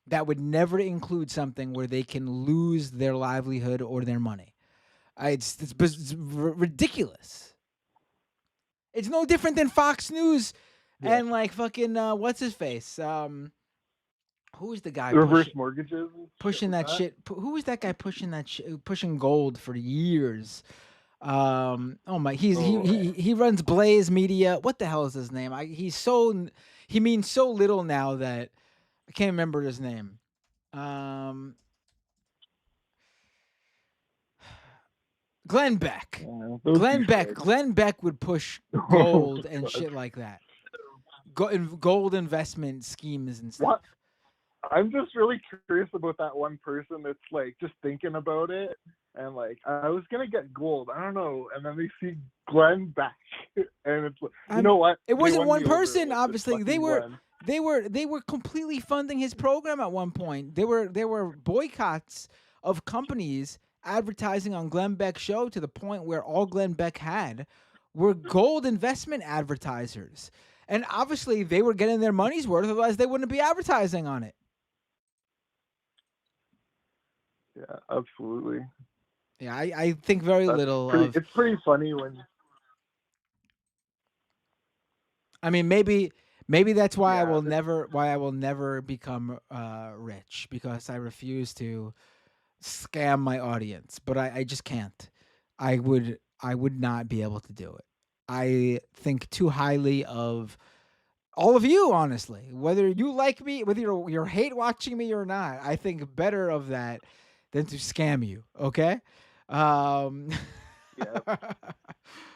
That would never include something where they can lose their livelihood or their money. It's ridiculous. It's no different than Fox News Yeah. and like fucking what's his face? Who is the guy Reverse mortgages and pushing like that shit? Who was that guy pushing gold for years? Oh my, he runs Blaze Media. What the hell is his name? He means so little now that I can't remember his name. Glenn Beck. Glenn Beck would push gold and shit like that. Gold investment schemes and stuff. What? I'm just really curious about that one person that's like just thinking about it and like I was gonna get gold, I don't know, and then they see Glenn back, and it's like, you know what? It wasn't one me over person. with Obviously, this fucking Glenn. they were completely funding his program at one point. There were boycotts of companies advertising on Glenn Beck's show to the point where all Glenn Beck had were gold investment advertisers. And obviously they were getting their money's worth, otherwise they wouldn't be advertising on it. Yeah, absolutely. Yeah, I think very little of. It's pretty funny when. I mean, maybe that's why I will never become rich, because I refuse to scam my audience. But I just can't. I would not be able to do it. I think too highly of all of you, honestly. Whether you like me, whether you're hate watching me or not, I think better of that than to scam you. Okay. Yeah.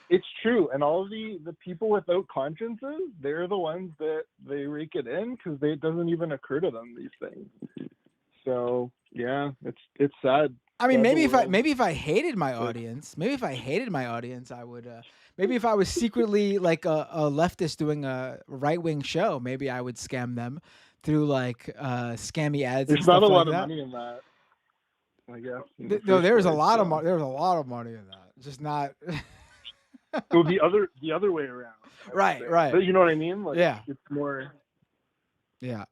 It's true, and all the people without consciences, they're the ones that they rake it in because it doesn't even occur to them, these things. So yeah, it's sad. I mean, sad maybe if I hated my audience, I would. Maybe if I was secretly like a leftist doing a right wing show, maybe I would scam them through like scammy ads. There's and not stuff a lot like of that. money in that, I guess. No, there's a lot of there's a lot of money in that. Just not. So the other way around. Right. But you know what I mean? Like, yeah. It's more. Yeah.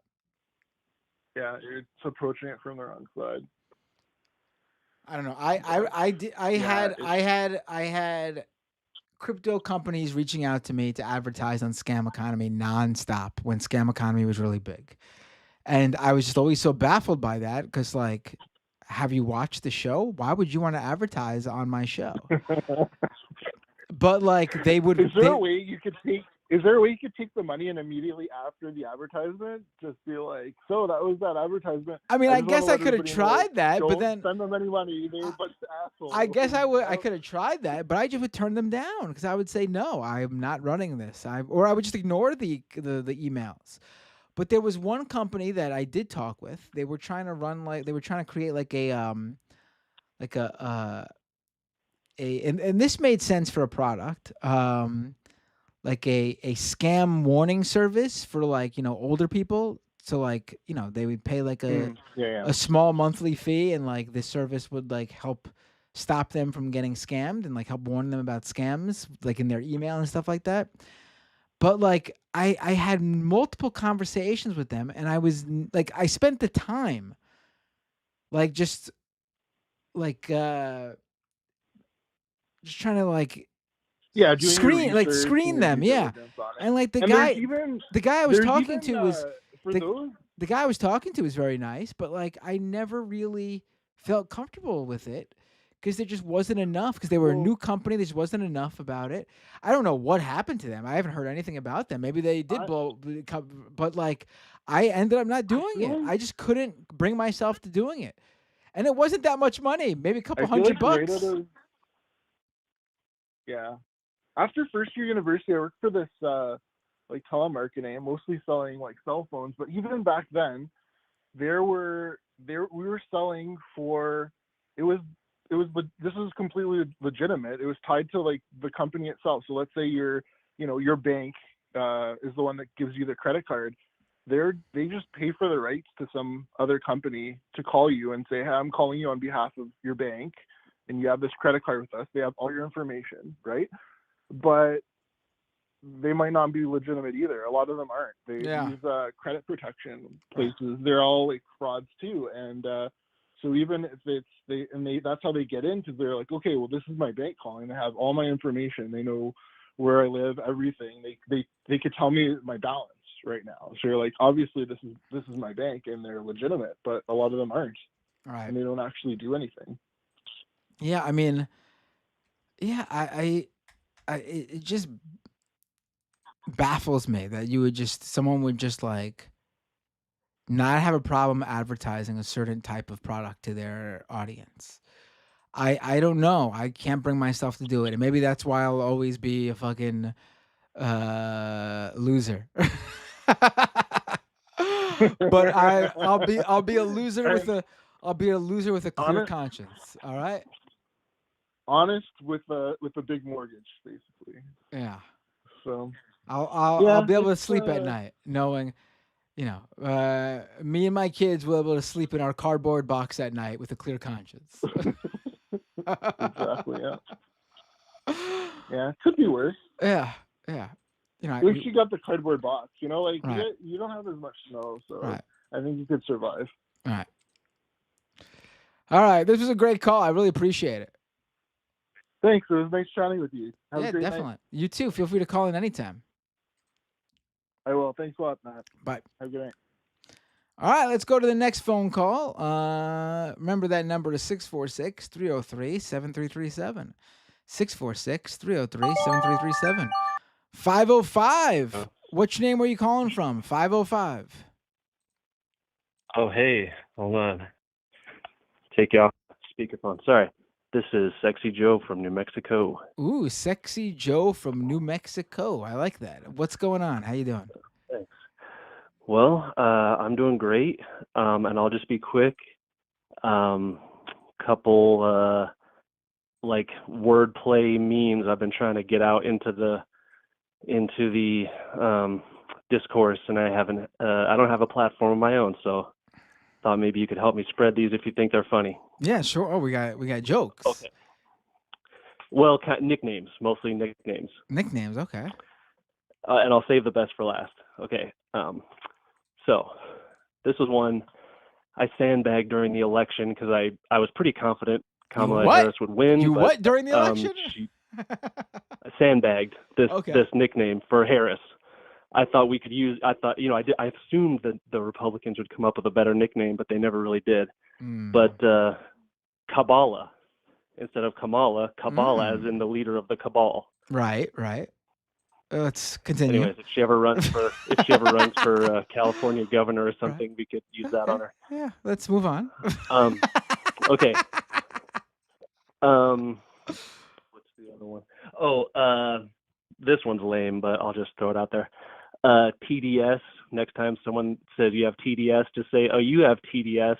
Yeah, it's approaching it from the wrong side. I don't know. I had crypto companies reaching out to me to advertise on Scam Economy nonstop when Scam Economy was really big, and I was just always so baffled by that because, like, have you watched the show? Why would you want to advertise on my show? But like they would. Is there a way you could take the money and immediately after the advertisement just be like, so that was that advertisement? I mean, I guess I could have tried that, but then spend them any money. They're a bunch of assholes. I guess I could have tried that, but I just would turn them down because I would say no, I'm not running this. or I would just ignore the emails. But there was one company that I did talk with. They were trying to create like a and this made sense for a product. Like a scam warning service for like, older people. So like, they would pay like a small monthly fee, and like this service would like help stop them from getting scammed and like help warn them about scams like in their email and stuff like that. But like I had multiple conversations with them, and I was like, I spent the time like just trying to like screen them, yeah. And like the guy I was talking to was the guy I was talking to was very nice, but like I never really felt comfortable with it because there just wasn't enough. Because they were a Well, new company, there just wasn't enough about it. I don't know what happened to them. I haven't heard anything about them. Maybe they did I blow, but like I ended up not I doing feel it. like I just couldn't bring myself to doing it, and it wasn't that much money. Maybe a couple I feel hundred like right out bucks. of yeah. After first year university, I worked for this like telemarketing, mostly selling like cell phones. But even back then, there we were selling for it was this is completely legitimate. It was tied to like the company itself. So let's say your bank is the one that gives you the credit card. They just pay for the rights to some other company to call you and say, hey, I'm calling you on behalf of your bank, and you have this credit card with us. They have all your information, right? But they might not be legitimate either. A lot of them aren't. Yeah. These credit protection places, they're all like frauds too. And so even if that's how they get in, because they're like, okay, well, this is my bank calling. They have all my information. They know where I live, everything. They could tell me my balance right now. So you're like, obviously this is my bank, and they're legitimate, but a lot of them aren't, Right. and they don't actually do anything. Yeah. I mean, yeah. It just baffles me that someone would just like not have a problem advertising a certain type of product to their audience. I don't know. I can't bring myself to do it, and maybe that's why I'll always be a fucking loser. But I'll be a loser I, with a clear honest, conscience. All right. honest with a big mortgage, basically. Yeah. So I'll yeah, be able to it's sleep at night knowing, me and my kids will be able to sleep in our cardboard box at night with a clear conscience. exactly, yeah. Yeah, it could be worse. Yeah, yeah. At least you got the cardboard box. Like Right, you don't have as much snow, so right, I think you could survive. right. All right, this was a great call. I really appreciate it. Thanks. It was nice chatting with you. Have a Yeah, great night. definitely. You too. Feel free to call in anytime. I will. Thanks a lot, Matt. Bye. Have a good night. All right, let's go to the next phone call. Remember that number is 646 303 7337. 646 303 7337. 505. What's your name? Where are you calling from? 505. Oh, hey, hold on. Take you off speakerphone. Sorry. This is Sexy Joe from New Mexico. Ooh, Sexy Joe from New Mexico. I like that. What's going on? How you doing? Thanks. Well, I'm doing great, and I'll just be quick. Couple like wordplay memes I've been trying to get out into the discourse, and I haven't. I don't have a platform of my own, so thought maybe you could help me spread these if you think they're funny. Yeah, sure. Oh, we got jokes. Okay. Well, nicknames, mostly nicknames. Nicknames, okay. And I'll save the best for last. Okay. So this was one I sandbagged during the election because I was pretty confident Kamala Harris would win. You but, what during the election? She sandbagged this nickname for Harris. I thought we could use. I thought I assumed that the Republicans would come up with a better nickname, but they never really did. But Kabbalah instead of Kamala, Kabbalah as in the leader of the cabal. Right. Let's continue. Anyways, if she ever runs for California governor or something, we could use that on her. Yeah, let's move on. Okay. What's the other one? Oh, this one's lame, but I'll just throw it out there. TDS. Next time someone says you have TDS, just say, "Oh, you have TDS."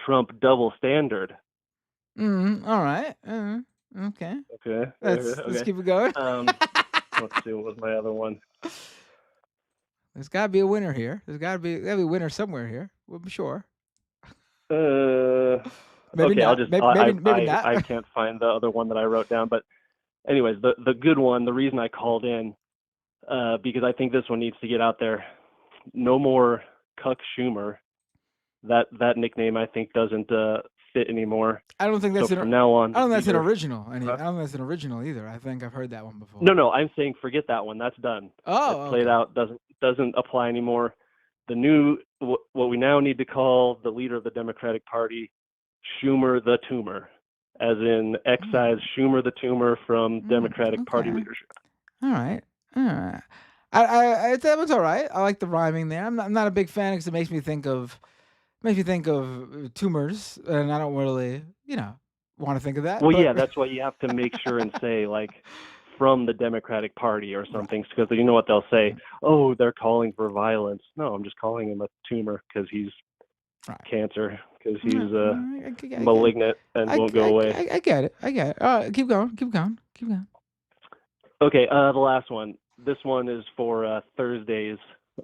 Trump double standard. All right. Okay. Okay. Let's keep it going. Let's see. What was my other one? There's got to be a winner here. There's got to be a winner somewhere here. We'll be sure. Maybe okay, not. Maybe not. I can't find the other one that I wrote down, but anyways, the good one. The reason I called in, because I think this one needs to get out there. No more Cuck Schumer. That nickname I think doesn't fit anymore. I don't think that's from now on. I don't think that's an original. I don't think that's an original either. I think I've heard that one before. No, I'm saying forget that one. That's done. Oh, it's played out. Doesn't apply anymore. The new what we now need to call the leader of the Democratic Party Schumer the tumor, as in excise Schumer the tumor from Democratic Party leadership. All right. That was all right. I like the rhyming there. I'm not a big fan because it makes me think of tumors, and I don't really, want to think of that. Well, yeah, that's why you have to make sure and say like from the Democratic Party or something, because you know what they'll say. Oh, they're calling for violence. No, I'm just calling him a tumor because he's cancer, because he's malignant and won't go away. I get it. Keep going. Okay, the last one. This one is for Thursdays.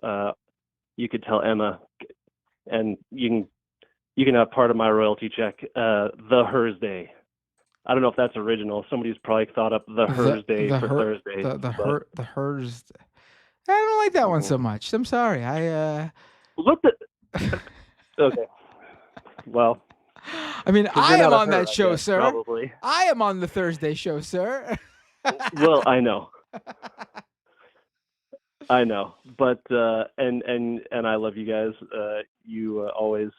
You could tell Emma, and you can have part of my royalty check. The Thursday. I don't know if that's original. Somebody's probably thought up the Thursday for Thursday. The hers. I don't like that one so much. I'm sorry. Okay. Well. I mean, I am on that show, sir. Probably. I am on the Thursday show, sir. Well, I know. But and I love you guys. You always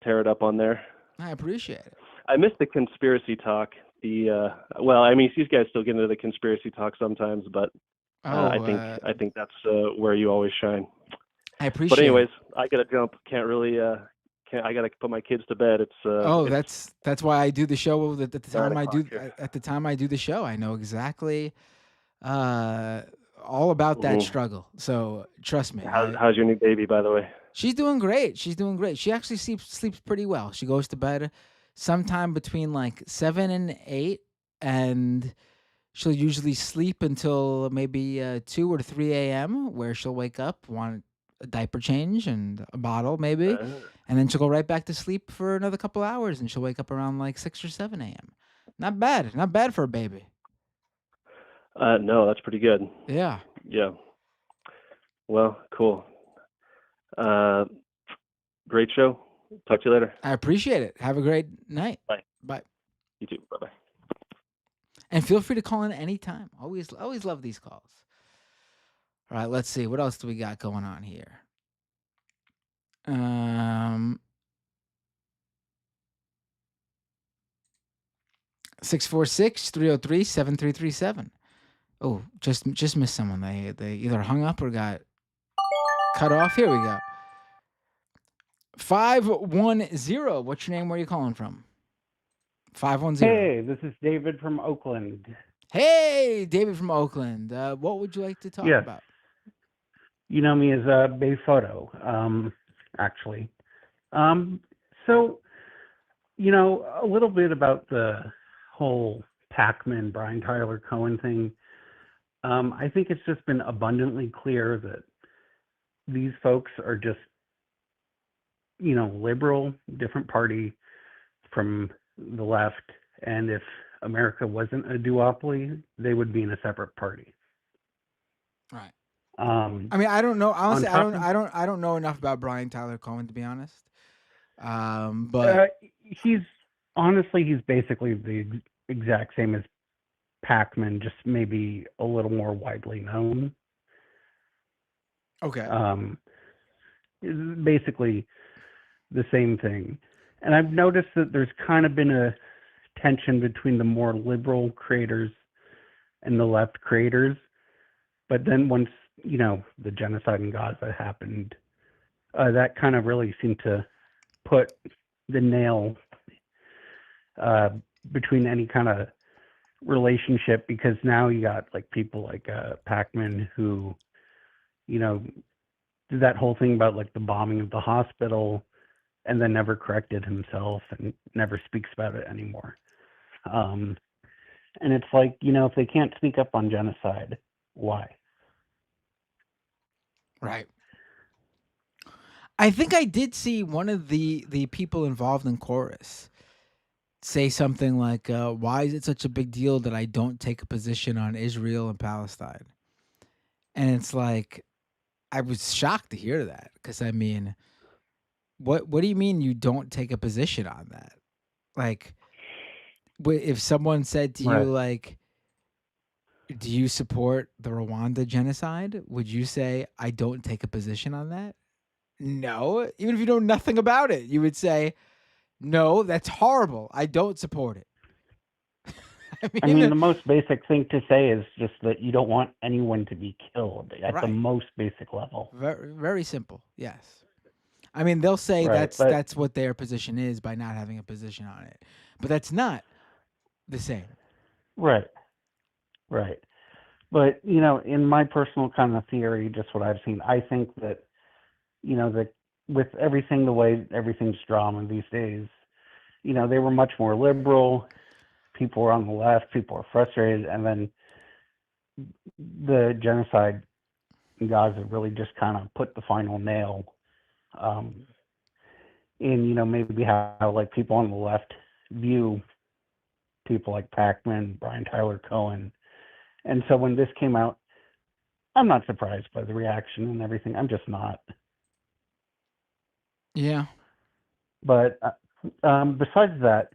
tear it up on there. I appreciate it. I miss the conspiracy talk. Well, I mean, these guys still get into the conspiracy talk sometimes, but I think that's where you always shine. I appreciate. But anyways, it. I gotta jump. Can't really. I gotta put my kids to bed. That's why I do the show at the time I do. At the time I do the show, I know exactly all about that struggle. So trust me. How's your new baby, by the way? She's doing great. She actually sleeps pretty well. She goes to bed sometime between like 7 and 8, and she'll usually sleep until maybe 2 or 3 a.m., where she'll wake up, want a diaper change and a bottle maybe, and then she'll go right back to sleep for another couple hours, and she'll wake up around like 6 or 7 a.m. Not bad for a baby. No, that's pretty good. Yeah. Well, cool. Great show. Talk to you later. I appreciate it. Have a great night. Bye. You too. Bye-bye. And feel free to call in anytime. Always love these calls. All right, let's see. What else do we got going on here? 646-303-7337. Oh, just missed someone. They either hung up or got cut off. Here we go. 510. What's your name? Where are you calling from? 510. Hey, this is David from Oakland. Hey, David from Oakland. What would you like to talk about? You know me as Bay Photo, actually. So, a little bit about the whole Pac-Man, Brian Tyler Cohen thing. I think it's just been abundantly clear that these folks are just, liberal, different party from the left. And if America wasn't a duopoly, they would be in a separate party. Right. I mean, I don't know. Honestly, I don't know enough about Brian Tyler Cohen, to be honest. But he's basically the exact same as Pac-Man, just maybe a little more widely known. Okay. It's basically the same thing. And I've noticed that there's kind of been a tension between the more liberal creators and the left creators. But then once, the genocide in Gaza happened, that kind of really seemed to put the nail between any kind of relationship, because now you got like people like Pac-Man who, did that whole thing about like the bombing of the hospital and then never corrected himself and never speaks about it anymore. And it's like, if they can't speak up on genocide, why? Right. I think I did see one of the people involved in chorus say something like, why is it such a big deal that I don't take a position on Israel and Palestine? And it's like, I was shocked to hear that, because I mean, what do you mean you don't take a position on that? Like, if someone said to you, like, do you support the Rwanda genocide? Would you say, I don't take a position on that? No. Even if you know nothing about it, you would say, No, that's horrible. I don't support it. I mean, the most basic thing to say is just that you don't want anyone to be killed at the most basic level. Very, very simple. Yes. I mean, they'll say that's what their position is by not having a position on it, but that's not the same. Right. Right. But in my personal kind of theory, just what I've seen, I think that that with everything the way everything's drawn these days, they were much more liberal. People were on the left. People were frustrated, and then the genocide in Gaza really just kind of put the final nail in maybe how like people on the left view people like Pac-Man, Brian Tyler Cohen. And so when this came out, I'm not surprised by the reaction and everything. I'm just not. Yeah. But besides that,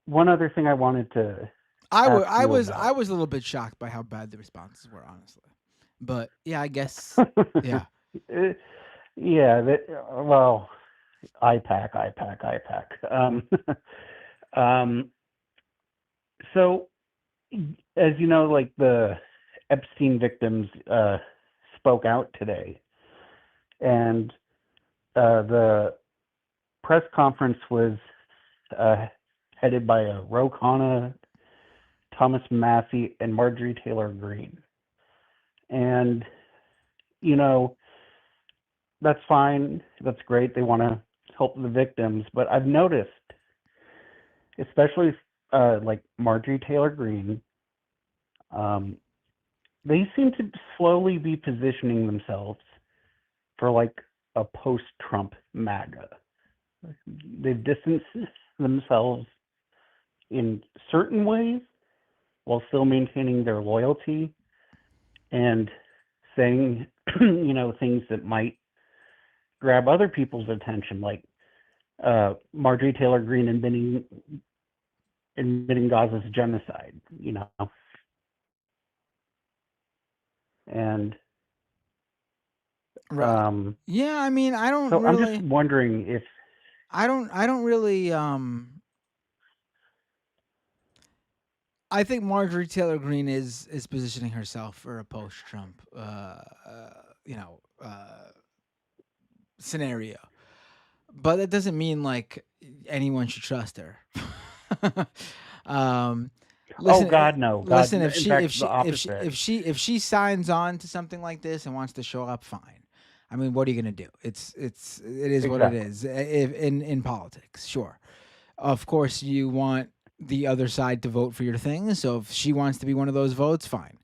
one other thing I wanted to I was a little bit shocked by how bad the responses were, honestly. But yeah, I guess yeah. Yeah, well, IPAC. So, as you know, like the Epstein victims spoke out today, and the press conference was headed by Ro Khanna, Thomas Massey, and Marjorie Taylor Greene. And, that's fine. That's great. They want to help the victims. But I've noticed, especially like Marjorie Taylor Greene, they seem to slowly be positioning themselves for like a post-Trump MAGA. They've distanced themselves in certain ways while still maintaining their loyalty and saying, things that might grab other people's attention, like Marjorie Taylor Greene admitting Gaza's genocide, and right. Yeah, I mean, I don't. So really, I'm just wondering if I don't really. I think Marjorie Taylor Greene is positioning herself for a post-Trump, scenario, but that doesn't mean like anyone should trust her. Listen, oh God, no. God, listen, if she signs on to something like this and wants to show up, fine. I mean, what are you gonna do? It is what it is. If in politics, sure. Of course, you want the other side to vote for your thing. So if she wants to be one of those votes, fine.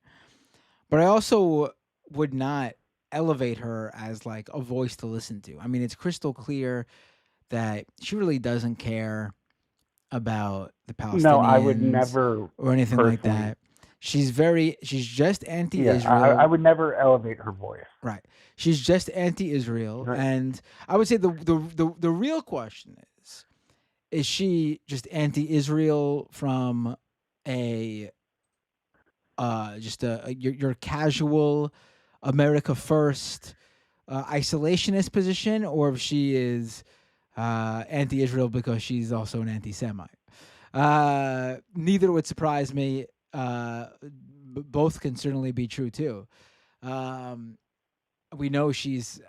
But I also would not elevate her as like a voice to listen to. I mean, it's crystal clear that she really doesn't care about the Palestinians. No, I would never or anything like that. She's just anti-Israel. Yeah, I would never elevate her voice. Right. She's just anti-Israel, right. And I would say the real question is she just anti-Israel from a just your casual America first isolationist position, or if she is anti-Israel because she's also an anti-Semite? Neither would surprise me. Both can certainly be true too. We know she's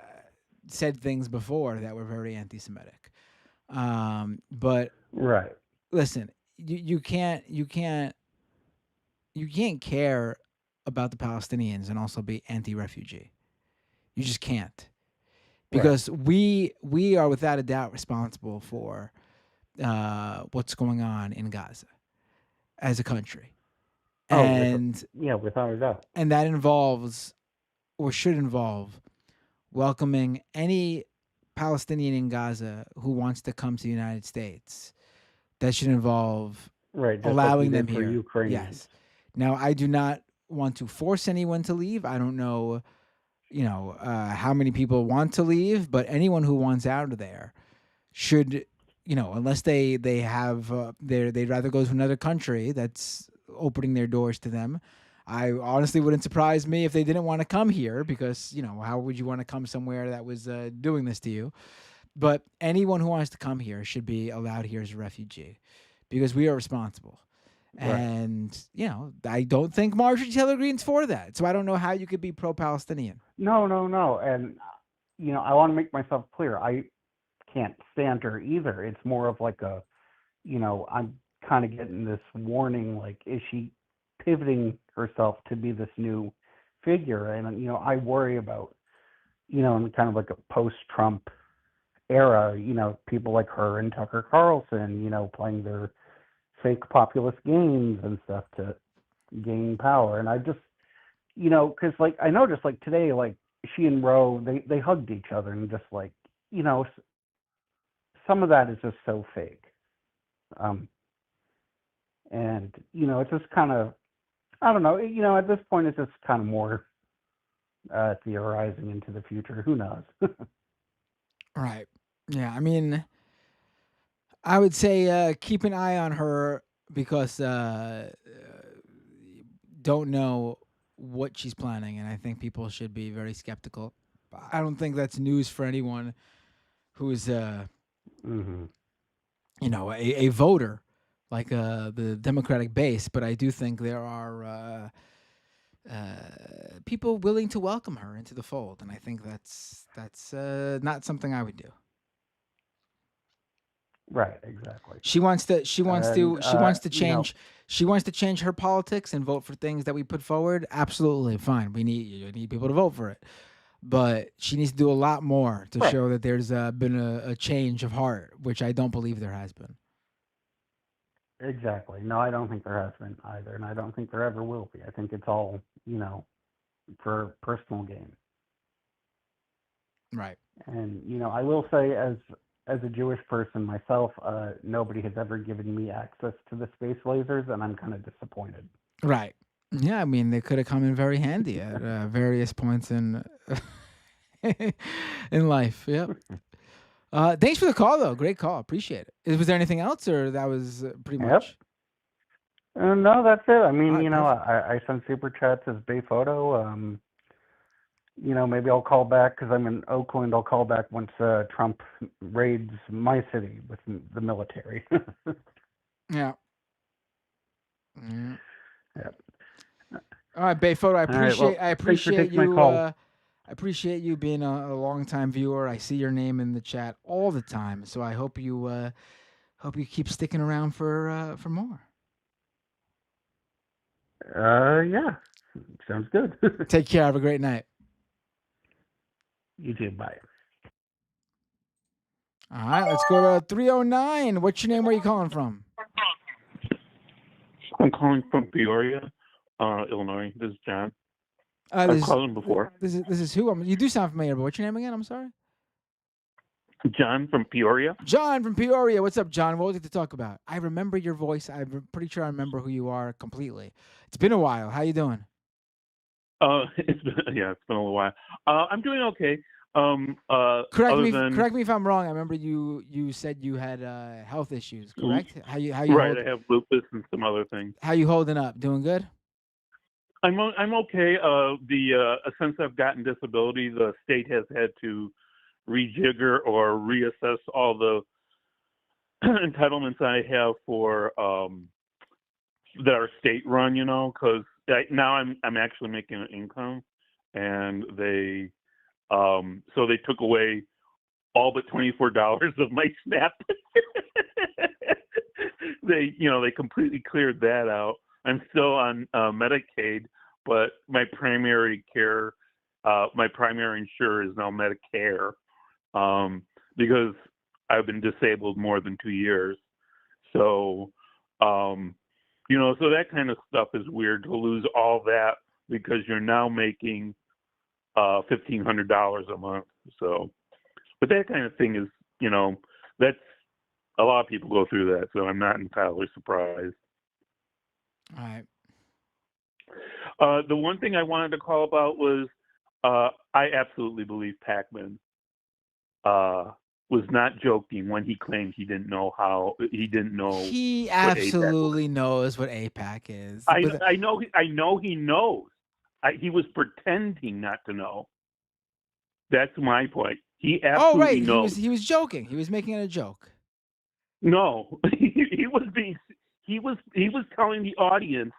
said things before that were very anti-Semitic. But right. Listen, you can't care about the Palestinians and also be anti-refugee. You just can't, because we are without a doubt responsible for what's going on in Gaza as a country. And without a doubt. And that involves, or should involve, welcoming any Palestinian in Gaza who wants to come to the United States. That should involve allowing them here. Yes. Now, I do not want to force anyone to leave. I don't know, how many people want to leave, but anyone who wants out of there should, unless they have they'd rather go to another country that's opening their doors to them. I honestly wouldn't surprise me if they didn't want to come here, because how would you want to come somewhere that was doing this to you? But anyone who wants to come here should be allowed here as a refugee because we are responsible. Right. And, I don't think Marjorie Taylor Greene's for that. So I don't know how you could be pro-Palestinian. No. And, I want to make myself clear. I can't stand her either. It's more of like a, I'm kind of getting this warning, like, is she pivoting herself to be this new figure? And, I worry about, in kind of like a post-Trump era, people like her and Tucker Carlson, playing their fake populist games and stuff to gain power. And I just, because like I noticed like today, like she and Roe, they hugged each other, and just like, some of that is just so fake. And it's just kind of, I don't know, at this point it's just kind of more theorizing into the future. Who knows? Right. Yeah. I mean, I would say keep an eye on her because don't know what she's planning, and I think people should be very skeptical. I don't think that's news for anyone who is Mm-hmm. a voter like the Democratic base, but I do think there are people willing to welcome her into the fold, and I think that's not something I would do. Right, exactly. She wants to change she wants to change her politics and vote for things that we put forward. Absolutely fine. You need people to vote for it. But she needs to do a lot more to show that there's been a change of heart, which I don't believe there has been. Exactly. No, I don't think there has been either, and I don't think there ever will be. I think it's all, for personal gain. Right. And, I will say as a Jewish person myself, nobody has ever given me access to the space lasers, and I'm kind of disappointed. Right. Yeah, I mean, they could have come in very handy at various points in in life. Yep. Thanks for the call, though. Great call. Appreciate it. Was there anything else, or that was pretty much? No, that's it. I mean, I send super chats as Bay Photo. Maybe I'll call back because I'm in Oakland. I'll call back once Trump raids my city with the military. Yeah. Mm. Yep. All right, Bay Photo. I appreciate you. I appreciate you being a longtime viewer. I see your name in the chat all the time, so I hope you keep sticking around for more. Yeah, sounds good. Take care. Have a great night. You too. Bye. All right, let's go to 309. What's your name? Where are you calling from? I'm calling from Peoria, Illinois. This is John. I've called him before. This is who? You do sound familiar, but what's your name again? I'm sorry. John from Peoria. John from Peoria. What's up, John? What would you like to talk about? I remember your voice. I'm pretty sure I remember who you are completely. It's been a while. How you doing? It's been a little while. I'm doing okay. Correct me if I'm wrong. I remember you said you had health issues. Correct? How you right? I have lupus and some other things. How you holding up? Doing good? I'm okay. Since I've gotten disability, the state has had to rejigger or reassess all the entitlements I have for that are state run. Because now I'm actually making an income, and they so they took away all but $24 of my SNAP. They completely cleared that out. I'm still on Medicaid, but my primary insurer is now Medicare, because I've been disabled more than 2 years. So, so that kind of stuff is weird, to lose all that because you're now making $1,500 a month. So, but that kind of thing is, that's a lot of people go through that. So I'm not entirely surprised. All right. The one thing I wanted to call about was I absolutely believe Pacman was not joking when he claimed he didn't know. He absolutely knows what AIPAC is. I know he knows. He was pretending not to know. That's my point. He absolutely knows. He was joking. He was making it a joke. No, he was telling the audience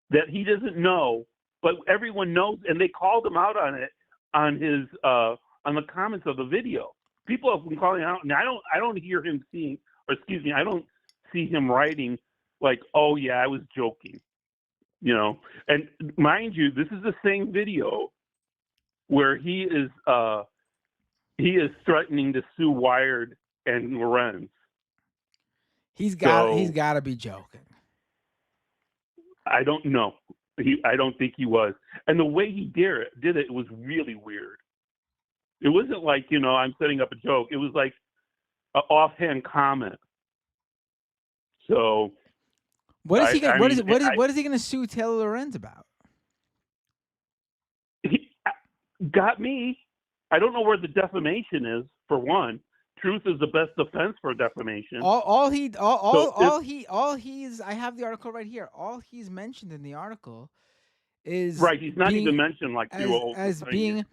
that he doesn't know, but everyone knows, and they called him out on it on his on the comments of the video. People have been calling out, and I don't hear him I don't see him writing like, "Oh yeah, I was joking," And mind you, this is the same video where he is threatening to sue Wired and Lorenz. He's got to be joking. I don't know. I don't think he was. And the way he did it was really weird. It wasn't like, I'm setting up a joke. It was like an offhand comment. So what is he going to sue Taylor Lorenz about? He got me. I don't know where the defamation is, for one. Truth is the best defense for defamation. I have the article right here. All he's mentioned in the article is right. He's not even mentioned like as being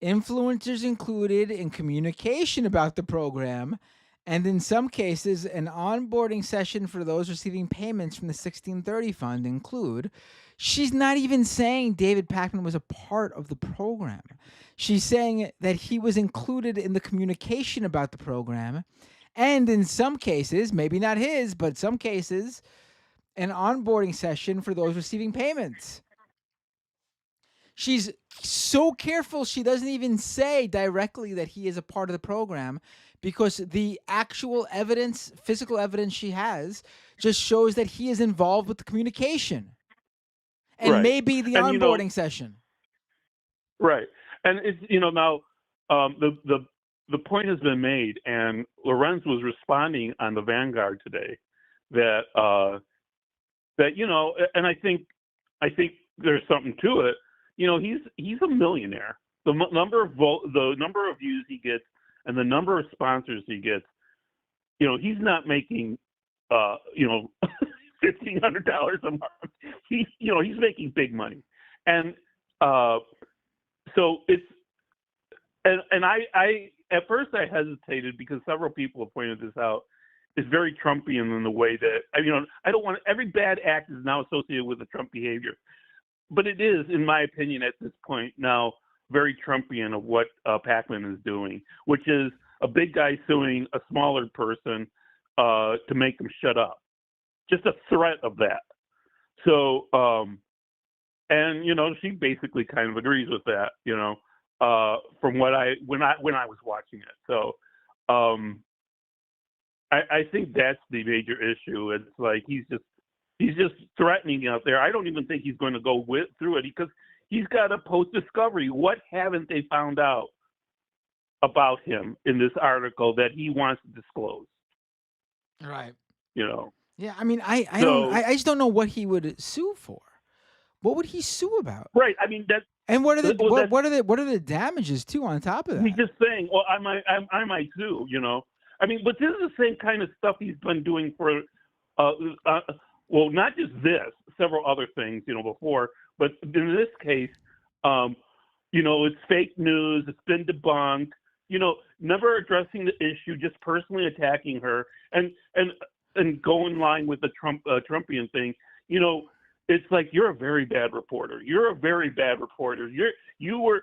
influencers included in communication about the program, and in some cases, an onboarding session for those receiving payments from the 1630 fund include. She's not even saying David Pakman was a part of the program. She's saying that he was included in the communication about the program, and in some cases, maybe not his, but some cases, an onboarding session for those receiving payments. She's so careful she doesn't even say directly that he is a part of the program, because the actual evidence, physical evidence she has, just shows that he is involved with the communication. And maybe the onboarding session. Right. And it's, now the point has been made, and Lorenz was responding on the Vanguard today that and I think there's something to it. He's a millionaire. The number of views he gets and the number of sponsors he gets, he's not making $1,500 a month. He's making big money, and so it's and I at first I hesitated because several people have pointed this out. It's very Trumpian in the way that I don't want every bad act is now associated with the Trump behavior, but it is, in my opinion, at this point now very Trumpian of what Pakman is doing, which is a big guy suing a smaller person to make them shut up. Just a threat of that. So, and she basically kind of agrees with that, from when I was watching it. So, I think that's the major issue. It's like he's just threatening out there. I don't even think he's going to go through it because he's got a post-discovery. What haven't they found out about him in this article that he wants to disclose? Right. Yeah, I mean, I just don't know what he would sue for. What would he sue about? Right. I mean that. And what are the damages too on top of that? He's just saying, well, I might sue. I mean, but this is the same kind of stuff he's been doing for, well, not just this, several other things, before. But in this case, it's fake news. It's been debunked. Never addressing the issue, just personally attacking her, and go in line with the Trumpian thing. It's like, you're a very bad reporter. You're a very bad reporter. You were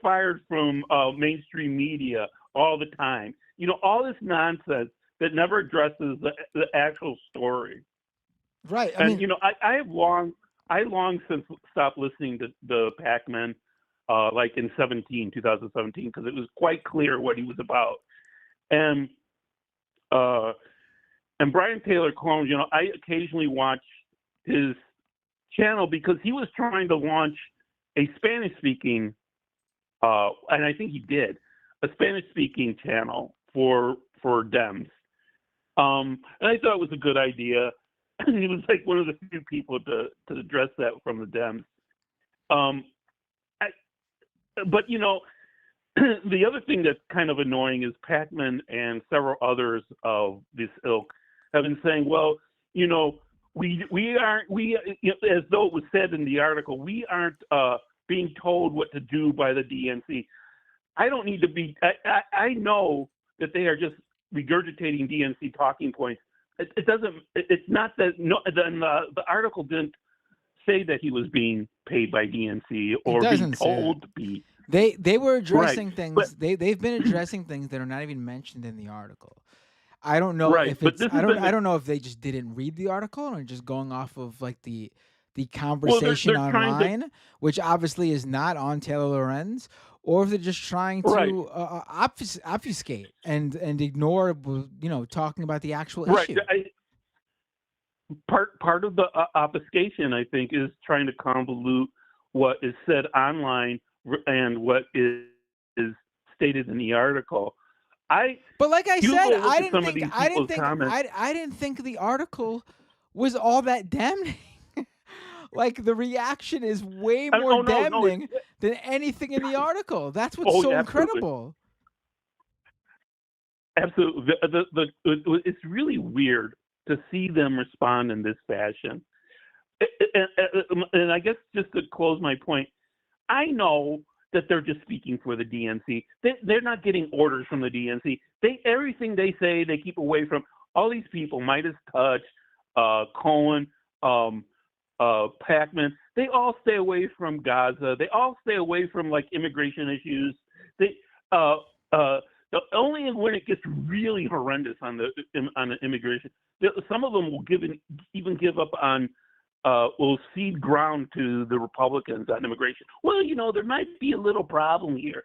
fired from mainstream media all the time. All this nonsense that never addresses the actual story. Right. I mean, I long since stopped listening to the Pakman, like in 2017, because it was quite clear what he was about. And Brian Taylor Clone, I occasionally watch his channel because he was trying to launch a Spanish-speaking, and I think he did, a Spanish-speaking channel for Dems. And I thought it was a good idea. He was like one of the few people to address that from the Dems. But the other thing that's kind of annoying is Pakman and several others of this ilk have been saying, well, we aren't, as though it was said in the article, we aren't being told what to do by the DNC. I don't need to be. I know that they are just regurgitating DNC talking points. It doesn't. It's not that. No, the article didn't say that he was being paid by DNC or being told to be. They were addressing right. things. But, they've been addressing things that are not even mentioned in the article. I don't know right. if But it's. I don't know if they just didn't read the article or just going off of like the conversation they're online, which obviously is not on Taylor Lorenz, or if they're just trying to obfuscate and ignore, talking about the actual issue. Part of the obfuscation, I think, is trying to convolute what is said online and what is stated in the article. But like I said, I didn't think the article was all that damning. Like the reaction is way more damning than anything in the article. That's what's so incredible. Absolutely. It's really weird to see them respond in this fashion. And I guess just to close my point, I know that they're just speaking for the DNC. They're not getting orders from the DNC. Everything they say, they keep away from. All these people, Midas Touch, Cohen, Packman, they all stay away from Gaza. They all stay away from like immigration issues. Only when it gets really horrendous on the immigration, some of them will even give up on. Will cede ground to the Republicans on immigration. Well, there might be a little problem here.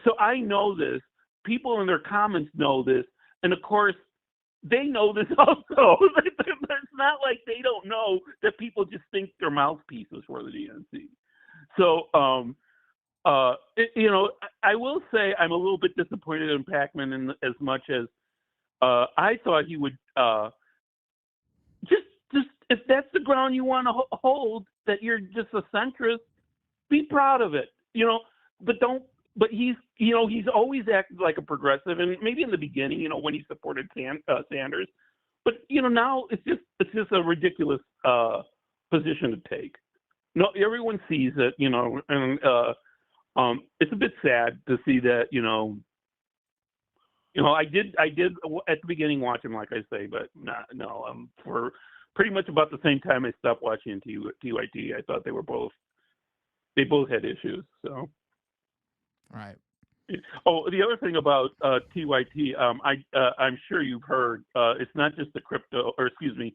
So I know this. People in their comments know this, and of course, they know this also. It's not like they don't know that people just think they're mouthpieces for the DNC. So, I will say I'm a little bit disappointed in Packman in as much as I thought he would. Just if that's the ground you want to hold, that you're just a centrist, be proud of it, but don't. But he's always acted like a progressive, and maybe in the beginning, when he supported Sanders, but now it's just a ridiculous position to take. No, everyone sees it, and it's a bit sad to see that, I did at the beginning watch him, like I say, but for pretty much about the same time I stopped watching TYT, I thought they both had issues. So, right. Oh, the other thing about TYT, I'm sure you've heard, it's not just the crypto, or excuse me,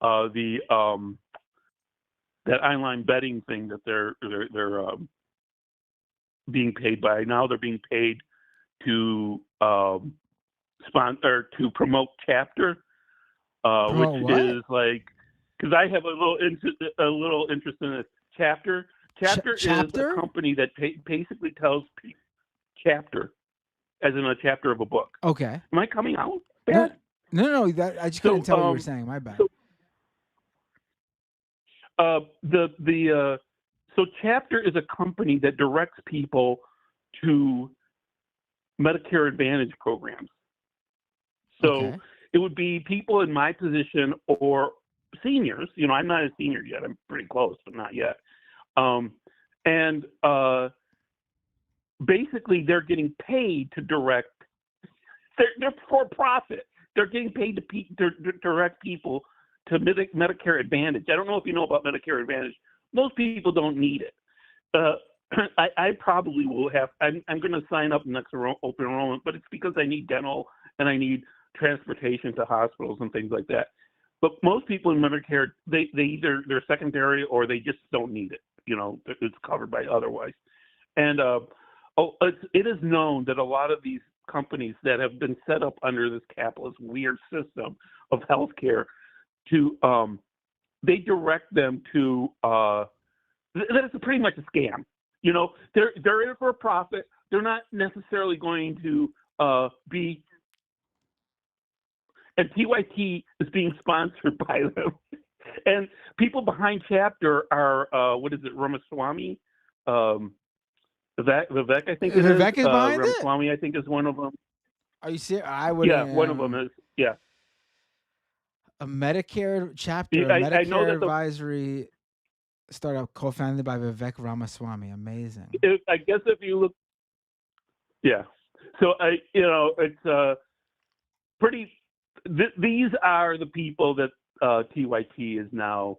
that online betting thing that they're being paid by. Now they're being paid to sponsor, to promote Chapter, which is like, because I have a little interest in this. Chapter is a company that basically tells people chapter, as in a chapter of a book. Okay. Am I coming out bad? No. I just couldn't tell what you were saying. My bad. So Chapter is a company that directs people to Medicare Advantage programs. So it would be people in my position or seniors. I'm not a senior yet. I'm pretty close, but not yet. And basically, they're getting paid to direct. They're for profit. They're getting paid to direct people to Medicare Advantage. I don't know if you know about Medicare Advantage. Most people don't need it. I probably will have. I'm going to sign up next open enrollment, but it's because I need dental and I need transportation to hospitals and things like that. But most people in Medicare, they either they're secondary or they just don't need it. It's covered by otherwise. And it is known that a lot of these companies that have been set up under this capitalist weird system of healthcare, they direct them to that it's pretty much a scam. They're in it for a profit. They're not necessarily going to be. And TYT is being sponsored by them. And people behind Chapter are what is it, Ramaswamy? Vivek, I think it is. Vivek is behind it? Ramaswamy, I think, is one of them. Are you serious? I would. Yeah, one of them is. Yeah. A Medicare chapter, Medicare advisory. startup co-founded by Vivek Ramaswamy. Amazing. I guess if you look, yeah. So it's pretty. These are the people that TYT is now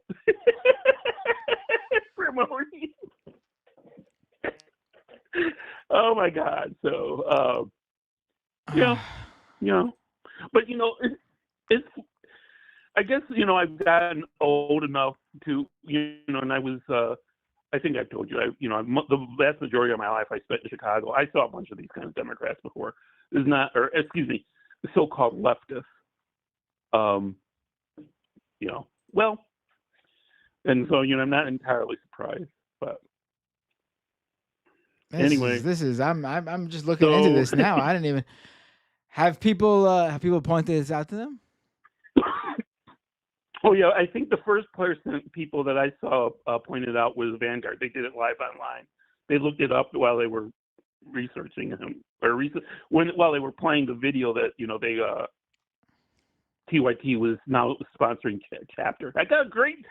promoting. Oh my God! So yeah, but it's. I guess I've gotten old enough to and I was. I think I've told you. The vast majority of my life I spent in Chicago. I saw a bunch of these kind of Democrats before. There's not, or excuse me, the so-called leftists. Well, and so I'm not entirely surprised, but anyway, I'm just looking into this now. I didn't even have people pointed this out to them. Oh yeah, I think the first people that I saw pointed out was Vanguard. They did it live online. They looked it up while they were researching him, or while they were playing the video that TYT was now sponsoring chapter. I got a great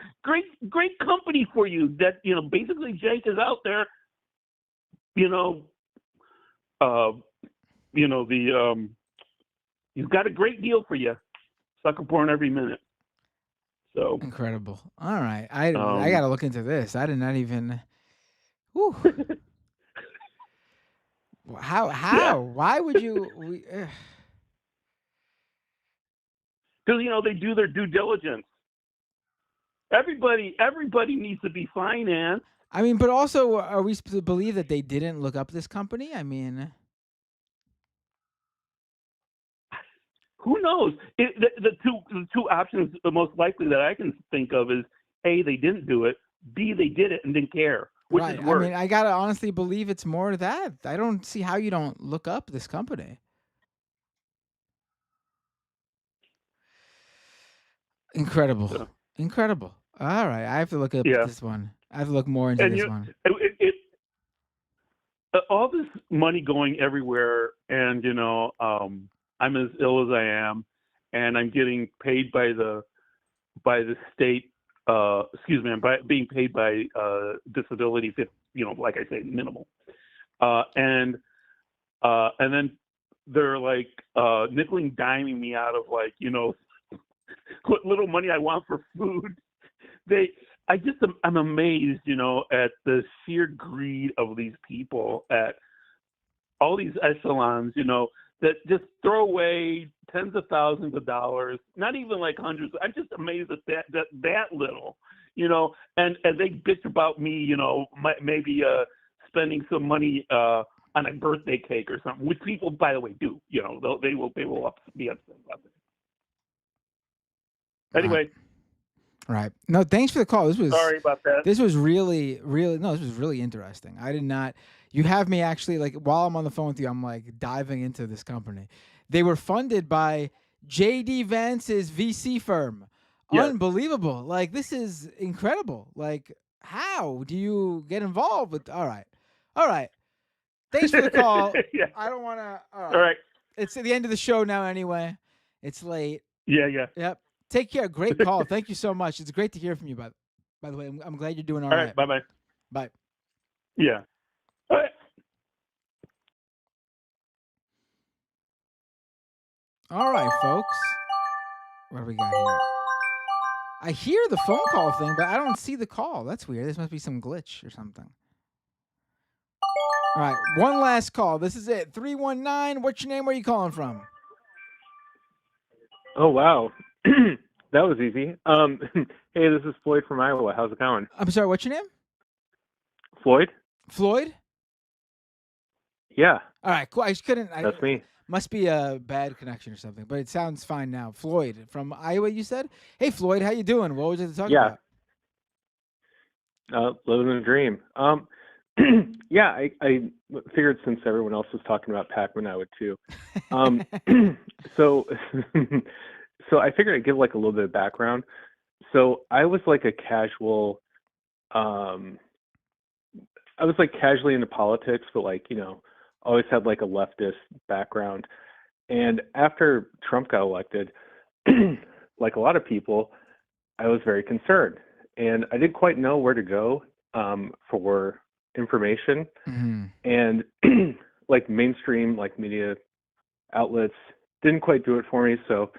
company for you that basically Jake is out there. He's got a great deal for you. Sucker porn every minute. So incredible. All right, I got to look into this. I did not even. Whew. How? Yeah. Why would you? Because they do their due diligence. Everybody needs to be financed. I mean, but also, are we supposed to believe that they didn't look up this company? I mean, who knows? The two options, the most likely that I can think of is A, they didn't do it. B, they did it and didn't care. Which right. is worse. I mean, I gotta honestly believe it's more that. I don't see how you don't look up this company. Incredible. Yeah. Incredible. All right, I have to look up this one. I have to look more into this one. All this money going everywhere, and I'm as ill as I am, and I'm getting paid by the state. Excuse me, I'm being paid by disability. Like I say, minimal. And then they're like nickel and diming me out of what little money I want for food. I'm amazed, at the sheer greed of these people at all these echelons, that just throw away tens of thousands of dollars, not even like hundreds. I'm just amazed at that little, and they bitch about me, maybe spending some money on a birthday cake or something, which people, by the way, do. They will be upset about it. Anyway. Right. No, thanks for the call. Sorry about that. This was really, really, this was really interesting. I did not, you have me actually, while I'm on the phone with you, I'm diving into this company. They were funded by J.D. Vance's VC firm. Yes. Unbelievable. This is incredible. How do you get involved with, all right. Thanks for the call. Yeah. I don't want to, all right. It's at the end of the show now anyway. It's late. Yeah. Yep. Take care. Great call. Thank you so much. It's great to hear from you. By the way, I'm glad you're doing all right. Bye-bye. Bye. Yeah. All right. All right, folks. What do we got here? I hear the phone call thing, but I don't see the call. That's weird. This must be some glitch or something. All right. One last call. This is it. 319. What's your name? Where are you calling from? Oh, wow. That was easy. Hey, this is Floyd from Iowa. How's it going? I'm sorry, what's your name? Floyd. Floyd? Yeah. All right, cool. That's me. Must be a bad connection or something, but it sounds fine now. Floyd from Iowa, you said? Hey, Floyd, how you doing? What was it to talk about? Living the dream. Yeah, I figured since everyone else was talking about Pac-Man, I would too. So I figured I'd give a little bit of background. So I was a casual, I was casually into politics, but always had a leftist background. And after Trump got elected, like a lot of people, I was very concerned. and I didn't quite know where to go for information. Mm-hmm. And like mainstream like media outlets didn't quite do it for me. So,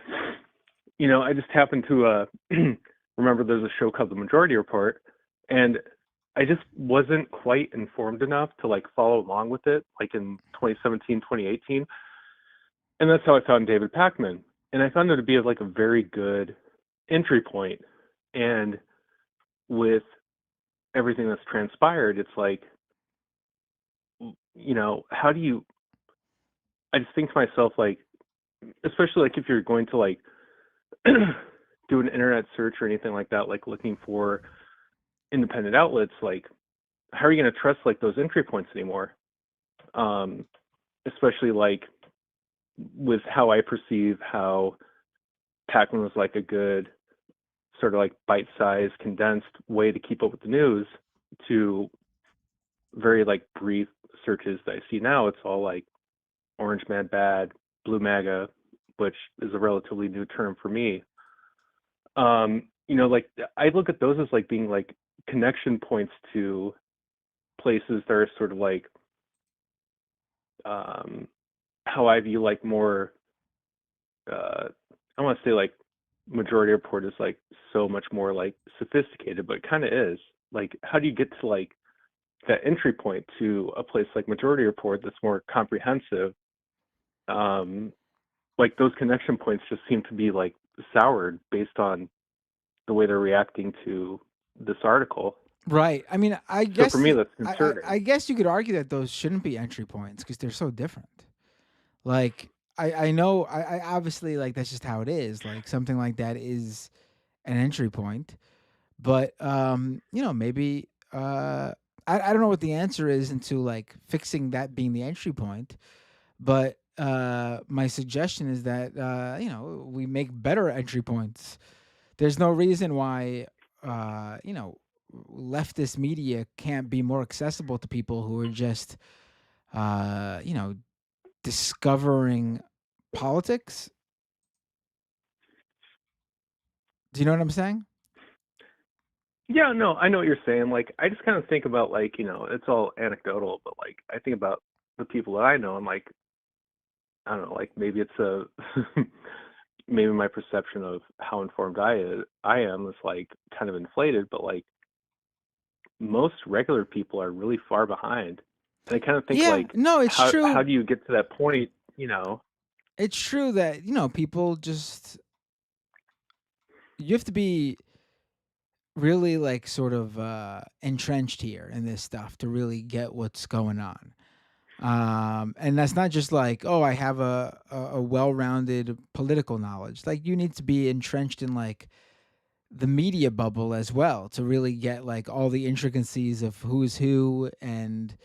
I just happened to remember there's a show called The Majority Report, and I just wasn't quite informed enough to like follow along with it, like in 2017, 2018. And that's how I found David Pakman. And I found it to be like a very good entry point. And with everything that's transpired, it's like, how do you, I just think to myself, like, especially like if you're going to like do an internet search or anything like that, like looking for independent outlets, like, how are you going to trust like those entry points anymore? Especially like with how I perceive how Pakman was like a good sort of like bite-sized, condensed way to keep up with the news to very like brief searches that I see now. It's all like Orange Man Bad, Blue MAGA, which is a relatively new term for me. Like I look at those as like being like connection points to places that are sort of like how I view like more I want to say like Majority Report is like so much more like sophisticated, but it kind of is. Like, how do you get to like that entry point to a place like Majority Report that's more comprehensive? Like those connection points just seem to be like soured based on the way they're reacting to this article. Right. I mean, I So guess for me, that's concerning. I guess you could argue that those shouldn't be entry points because they're so different. Like I know I obviously like that's just how it is. Like something like that is an entry point, but maybe I don't know what the answer is into like fixing that being the entry point, but my suggestion is that we make better entry points. There's no reason why leftist media can't be more accessible to people who are just discovering politics. Do you know what I'm saying? Yeah, no, I know what you're saying. Like, I just kind of think about like, it's all anecdotal, but like, I think about the people that I know, and like, I don't know, like maybe it's maybe my perception of how informed I am is like kind of inflated, but like most regular people are really far behind. And I kind of think Yeah, like, no, it's how true. do you get to that point? It's true that people just you have to be really like sort of entrenched here in this stuff to really get what's going on. And that's not just like, oh, I have a well-rounded political knowledge. Like you need to be entrenched in like the media bubble as well to really get like all the intricacies of who's who and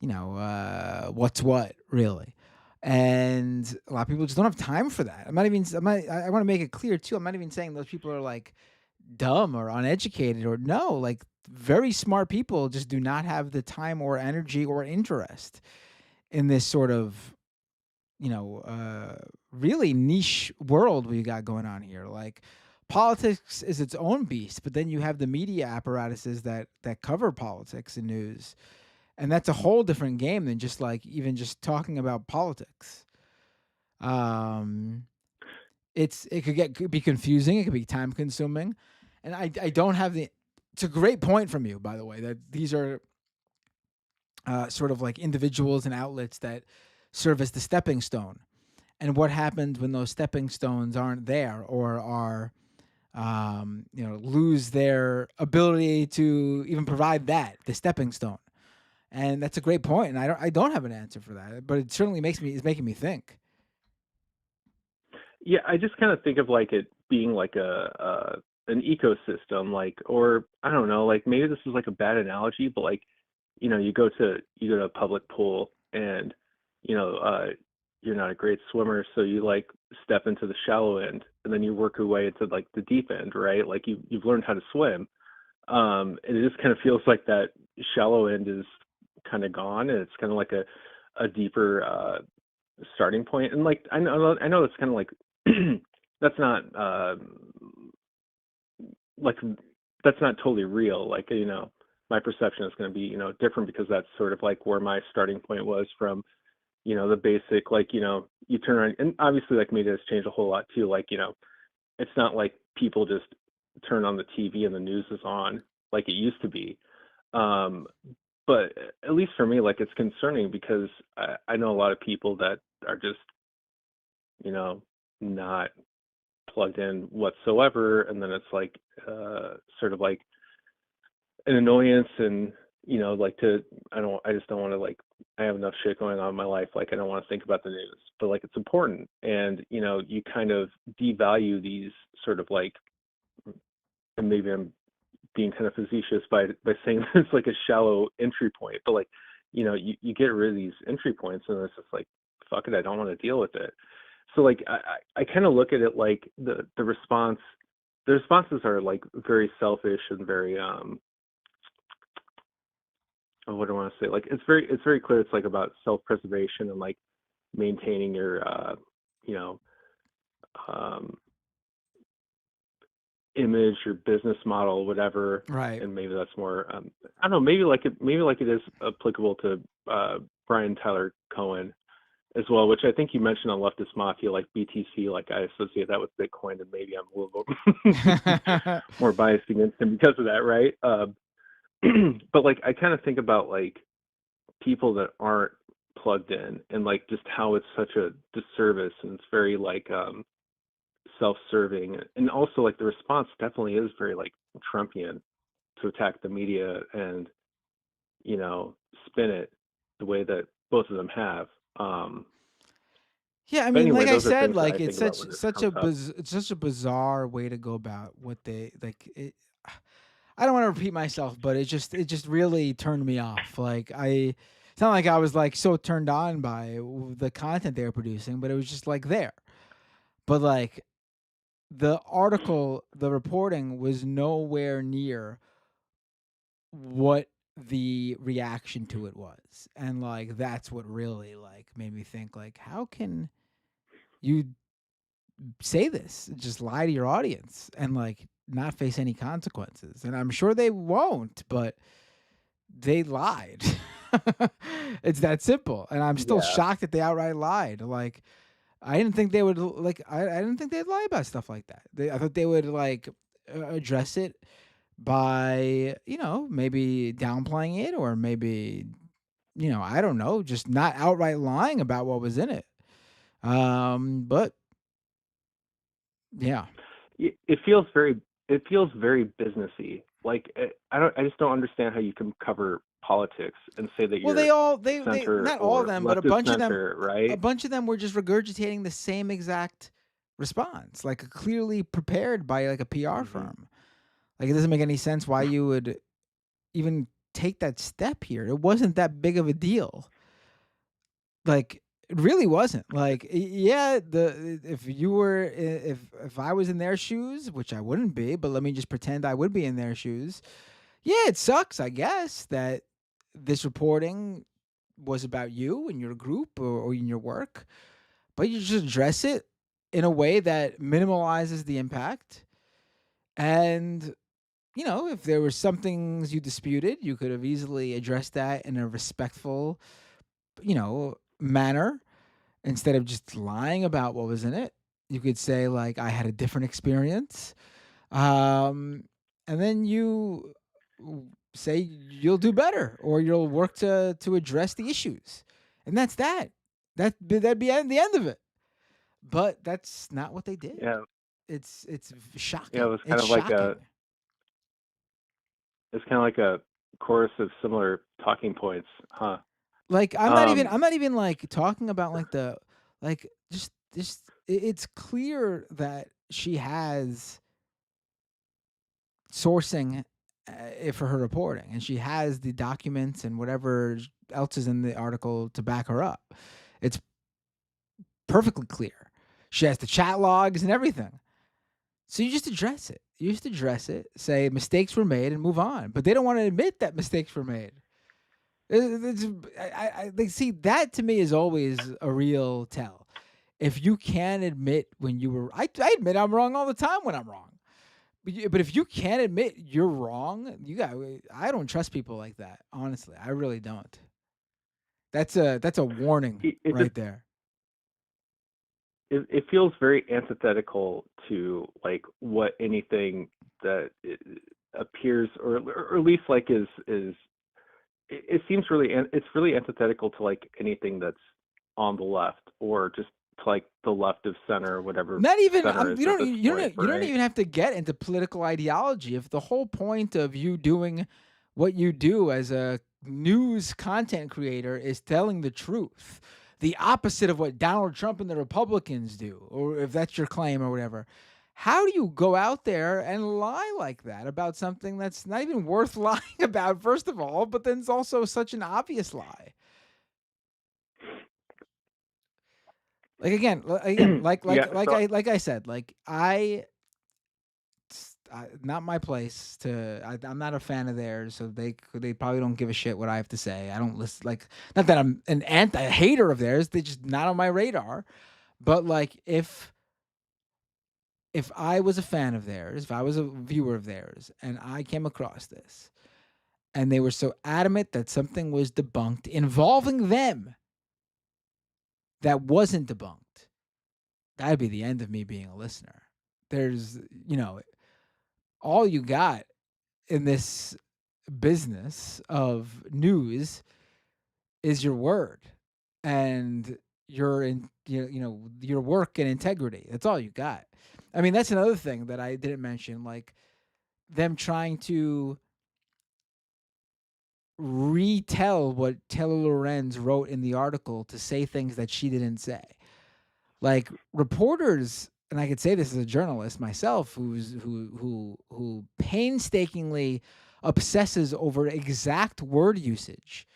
what's what really. And a lot of people just don't have time for that. I want to make it clear too. I'm not even saying those people are like dumb or uneducated or no, like very smart people just do not have the time or energy or interest in this sort of really niche world we got going on here. Like politics is its own beast, but then you have the media apparatuses that cover politics and news, and that's a whole different game than just like even just talking about politics. Um, could be confusing. It could be time consuming, and I don't have the. It's a great point from you, by the way, that these are sort of like individuals and outlets that serve as the stepping stone. And what happens when those stepping stones aren't there or are lose their ability to even provide the stepping stone. And that's a great point, and I don't have an answer for that, but it certainly is making me think. Yeah, I just kind of think of like it being like an ecosystem, like, or I don't know, like maybe this is like a bad analogy, but like, you go to a public pool and you know uh you're not a great swimmer, so you like step into the shallow end and then you work your way into like the deep end, right? Like you've learned how to swim. And it just kind of feels like that shallow end is kind of gone, and it's kind of like a deeper starting point. And like I know that's kind of like that's not like that's not totally real. Like, my perception is going to be, different because that's sort of like where my starting point was from, the basic, like, you turn around, and obviously like media has changed a whole lot too. Like, it's not like people just turn on the TV and the news is on like it used to be. But at least for me, like, it's concerning because I know a lot of people that are just, not plugged in whatsoever. And then it's like, sort of like an annoyance, and, like I just don't want to, like, I have enough shit going on in my life. Like, I don't want to think about the news, but like, it's important. And, you kind of devalue these sort of like, and maybe I'm being kind of facetious by saying it's like a shallow entry point, but like, you get rid of these entry points and it's just like, fuck it, I don't want to deal with it. So like, I kind of look at it like the responses are like very selfish and very, what do I want to say? Like, it's very clear. It's like about self-preservation and like maintaining your, you know, um, image, your business model, whatever. Right. And maybe that's more, I don't know, maybe like it is applicable to Brian Tyler Cohen as well, which I think you mentioned on Leftist Mafia, like BTC. Like, I associate that with Bitcoin, and maybe I'm a little more biased against him because of that, right? But like, I kind of think about like people that aren't plugged in, and like just how it's such a disservice, and it's very like self-serving, and also like the response definitely is very like Trumpian to attack the media and spin it the way that both of them have. Yeah, I But mean, anyway, like I those are said, things that like I it's think about such when this such comes a up. it's such a bizarre way to go about what they like. I don't want to repeat myself, but it just really turned me off. Like it's not like I was like so turned on by the content they were producing, but it was just like there. But like the article, the reporting was nowhere near what the reaction to it was, and like that's what really like made me think like, how can you say this, just lie to your audience and like not face any consequences? And I'm sure they won't, but they lied. It's that simple. And I'm still Yeah. shocked that they outright lied. Like, I didn't think they would like. I didn't think they'd lie about stuff like that. I thought they would like address it by maybe downplaying it, or maybe I don't know, just not outright lying about what was in it. But yeah. It feels very businessy. Like, I just don't understand how you can cover politics and say that Well, you're they center not all of or them, but leftist center, a right? bunch of them were just regurgitating the same exact response, like clearly prepared by like a PR Hmm. firm. Like, it doesn't make any sense why you would even take that step here. It wasn't that big of a deal. Like, it really wasn't. Like, yeah, if I was in their shoes, which I wouldn't be, but let me just pretend I would be in their shoes. Yeah, it sucks, I guess, that this reporting was about you and your group, or in your work, but you just address it in a way that minimalizes the impact. And, if there were some things you disputed, you could have easily addressed that in a respectful, manner, instead of just lying about what was in it. You could say, like, I had a different experience. Um, and then you say you'll do better, or you'll work to address the issues, and that's that. That'd be the end of it. But that's not what they did. Yeah. It's Yeah. It shocking. was kind It's of like shocking. a chorus of similar talking points, huh? Like, Um, I'm not even like talking about like the like just it's clear that she has sourcing for her reporting, and she has the documents and whatever else is in the article to back her up. It's perfectly clear. She has the chat logs and everything. So you just address it. You just address it, say mistakes were made, and move on. But they don't want to admit that mistakes were made. They see that, to me, is always a real tell. If you can admit when you were, I admit I'm wrong all the time when I'm wrong. But if you can't admit you're wrong, I don't trust people like that. Honestly, I really don't. That's a warning it right just there. it feels very antithetical to like what anything that appears or at least like is it seems really it's really antithetical to like anything that's on the left or just to like the left of center or whatever Not even center is you at don't this you point, don't you don't right? even have to get into political ideology. If the whole point of you doing what you do as a news content creator is telling the truth, the opposite of what Donald Trump and the Republicans do, or if that's your claim or whatever, how do you go out there and lie like that about something that's not even worth lying about, first of all, but then it's also such an obvious lie? Again, Yeah, so like I said, like not my place to. I'm not a fan of theirs, so they probably don't give a shit what I have to say. I don't listen. Like, not that I'm an anti-hater of theirs. They're just not on my radar. But like, if I was a fan of theirs, if I was a viewer of theirs, and I came across this, and they were so adamant that something was debunked involving them that wasn't debunked, that'd be the end of me being a listener. There's, all you got in this business of news is your word and your work and integrity. That's all you got. I mean, that's another thing that I didn't mention, like them trying to retell what Taylor Lorenz wrote in the article to say things that she didn't say. Like reporters, and I could say this as a journalist myself, who painstakingly obsesses over exact word usage.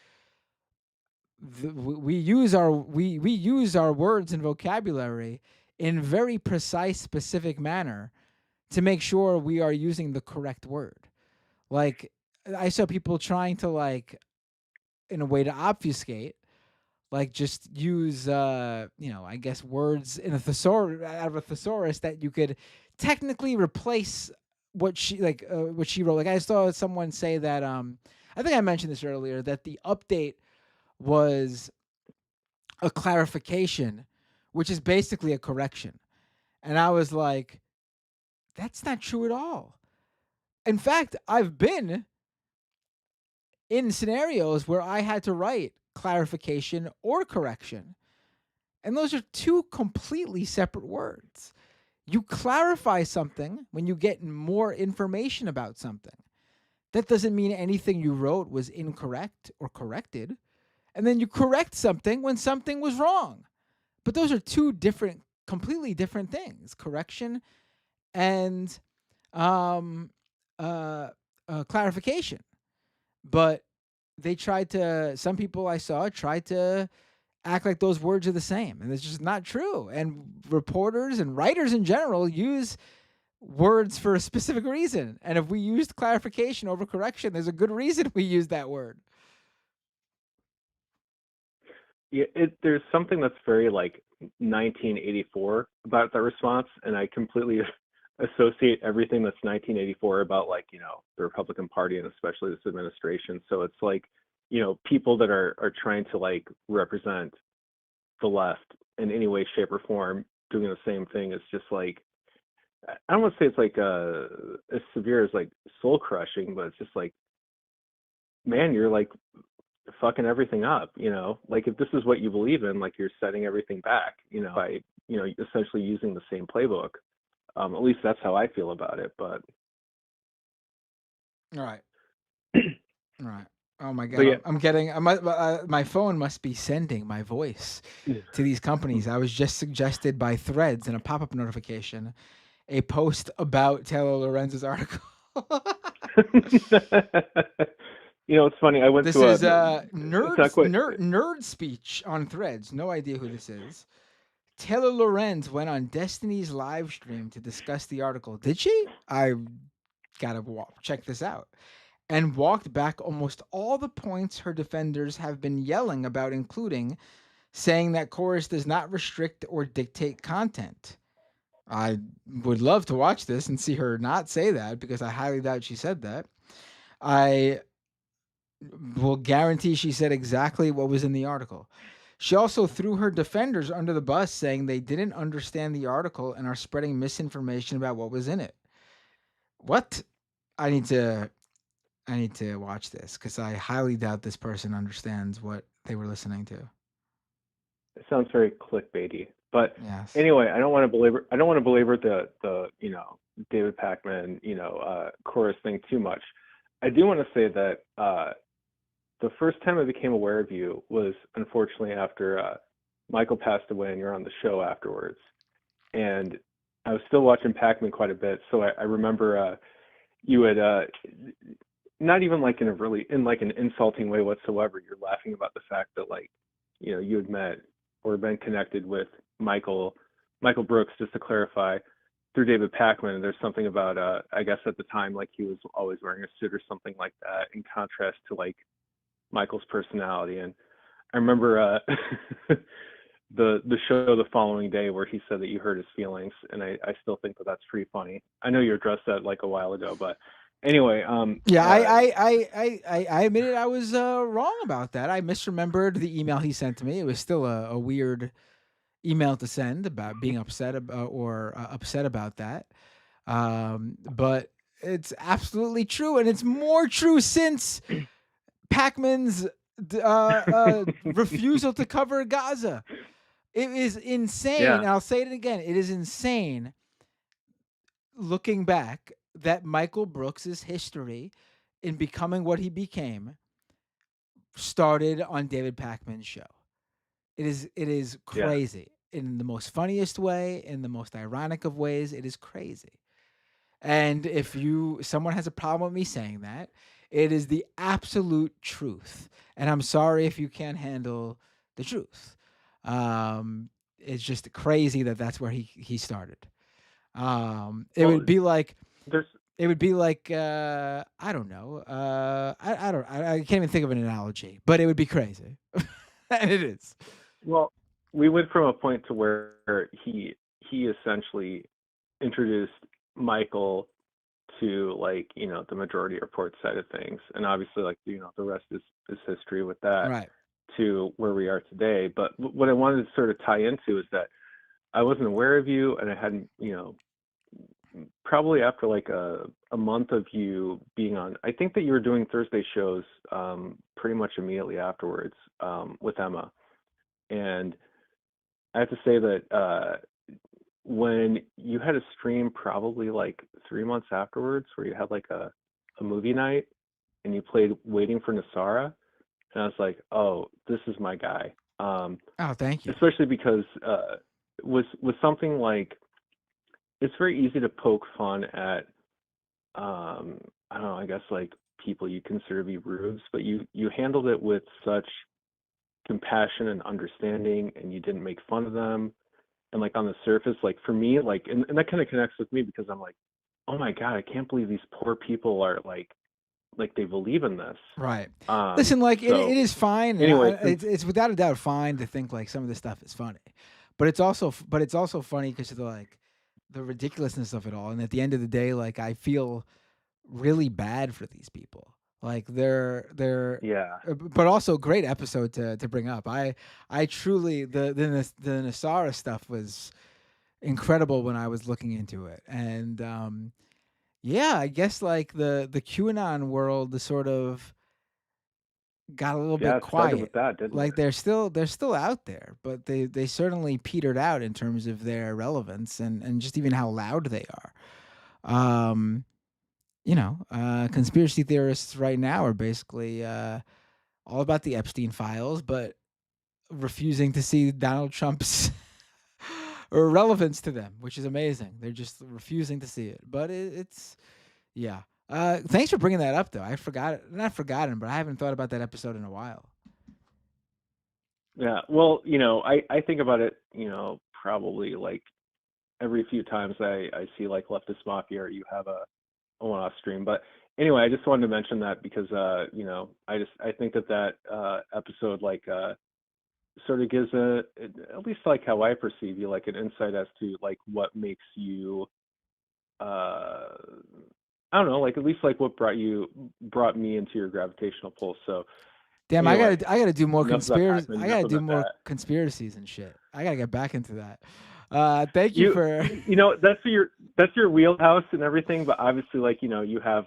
We use our words and vocabulary in very precise, specific manner to make sure we are using the correct word. Like I saw people trying to in a way to obfuscate, like just use I guess words in a thesaurus out of a thesaurus that you could technically replace what she wrote. Like I saw someone say that I think I mentioned this earlier, that the update was a clarification, which is basically a correction. And I was like, that's not true at all. In fact, I've been in scenarios where I had to write clarification or correction. And those are two completely separate words. You clarify something when you get more information about something. That doesn't mean anything you wrote was incorrect or corrected. And then you correct something when something was wrong. But those are two completely different things: correction and um, clarification. But some people I saw tried to act like those words are the same, and it's just not true. And reporters and writers in general use words for a specific reason. And if we used clarification over correction, there's a good reason we use that word. yeah, there's something that's very like 1984 about that response, and I completely associate everything that's 1984 about like the Republican Party and especially this administration. So it's like people that are trying to like represent the left in any way, shape, or form doing the same thing is just like, I don't want to say it's like as severe as like soul crushing, but it's just like, man, you're like fucking everything up, like if this is what you believe in, like you're setting everything back, by essentially using the same playbook. At least that's how I feel about it. But All right. All right. Oh my but God! yeah, I'm getting my phone must be sending my voice to these companies. I was just suggested by Threads in a pop-up notification a post about Taylor Lorenz's article. It's funny. I went This to is it's not quite. nerd speech on Threads. No idea who this is. Taylor Lorenz went on Destiny's live stream to discuss the article. Did she? I gotta check this out. And walked back almost all the points her defenders have been yelling about, including saying that Chorus does not restrict or dictate content. I would love to watch this and see her not say that, because I highly doubt she said that. I will guarantee she said exactly what was in the article. She also threw her defenders under the bus, saying they didn't understand the article and are spreading misinformation about what was in it. What? I need to watch this, because I highly doubt this person understands what they were listening to. It sounds very clickbaity. But Yes. anyway, I don't want to belabor the David Pakman chorus thing too much. I do want to say that the first time I became aware of you was unfortunately after Michael passed away and you're on the show afterwards. And I was still watching Pakman quite a bit, so I remember you had not even like in an insulting way whatsoever. You're laughing about the fact that you had met or been connected with Michael Brooks, just to clarify, through David Pakman. And there's something about I guess at the time he was always wearing a suit or something like that, in contrast to Michael's personality. And I remember the show the following day where he said that you hurt his feelings, and I still think that that's pretty funny. I know you addressed that a while ago, but anyway, I admitted I was wrong about that. I misremembered the email he sent to me. It was still a weird email to send about being upset about that. But it's absolutely true, and it's more true since Pakman's refusal to cover Gaza. It is insane. Yeah. And I'll say it again. It is insane, looking back, that Michael Brooks's history in becoming what he became started on David Pakman's show. It is crazy, in the most funniest way, in the most ironic of ways. It is crazy. And if someone has a problem with me saying that, it is the absolute truth. And I'm sorry if you can't handle the truth. It's just crazy that that's where he started. It would be like I don't know. I can't even think of an analogy, but it would be crazy. And it is. Well, we went from a point to where he essentially introduced Michael to the Majority Report side of things, and obviously the rest is history with that, right, to where we are today. But what I wanted to sort of tie into is that I wasn't aware of you, and I hadn't probably after a month of you being on, I think that you were doing Thursday shows pretty much immediately afterwards with Emma. And I have to say that when you had a stream probably 3 months afterwards where you had a movie night and you played Waiting for Nasara, and I was like, oh, this is my guy. Oh, thank you. Especially because was something it's very easy to poke fun at I don't know, I guess people you consider to be rubes, but you handled it with such compassion and understanding, and you didn't make fun of them. And on the surface, for me, and that kind of connects with me, because I'm like, oh my God, I can't believe these poor people are they believe in this. Right. Listen, it is fine. Anyway, it's without a doubt fine to think some of this stuff is funny, but it's also funny because of the ridiculousness of it all. And at the end of the day, I feel really bad for these people. They're but also great episode to bring up. I truly the Nasara stuff was incredible when I was looking into it. And yeah, I guess the QAnon world, the sort of got a little bit quiet. With that, didn't it? they're still out there, but they certainly petered out in terms of their relevance and just even how loud they are. Conspiracy theorists right now are basically all about the Epstein files, but refusing to see Donald Trump's relevance to them, which is amazing. They're just refusing to see it. But it's yeah. Thanks for bringing that up, though. Not forgotten, but I haven't thought about that episode in a while. Yeah, well, I think about it, probably every few times I see Leftist Mafia, or you have a one-off stream. But anyway, I just wanted to mention that because I think that episode sort of gives at least like how I perceive you, like an insight as to like what makes you, I don't know, like at least like what brought me into your gravitational pull. So damn, anyway, I gotta do more conspiracy. I gotta do more that. conspiracies and shit. I gotta get back into that. Thank you for that's your wheelhouse and everything, but obviously like you have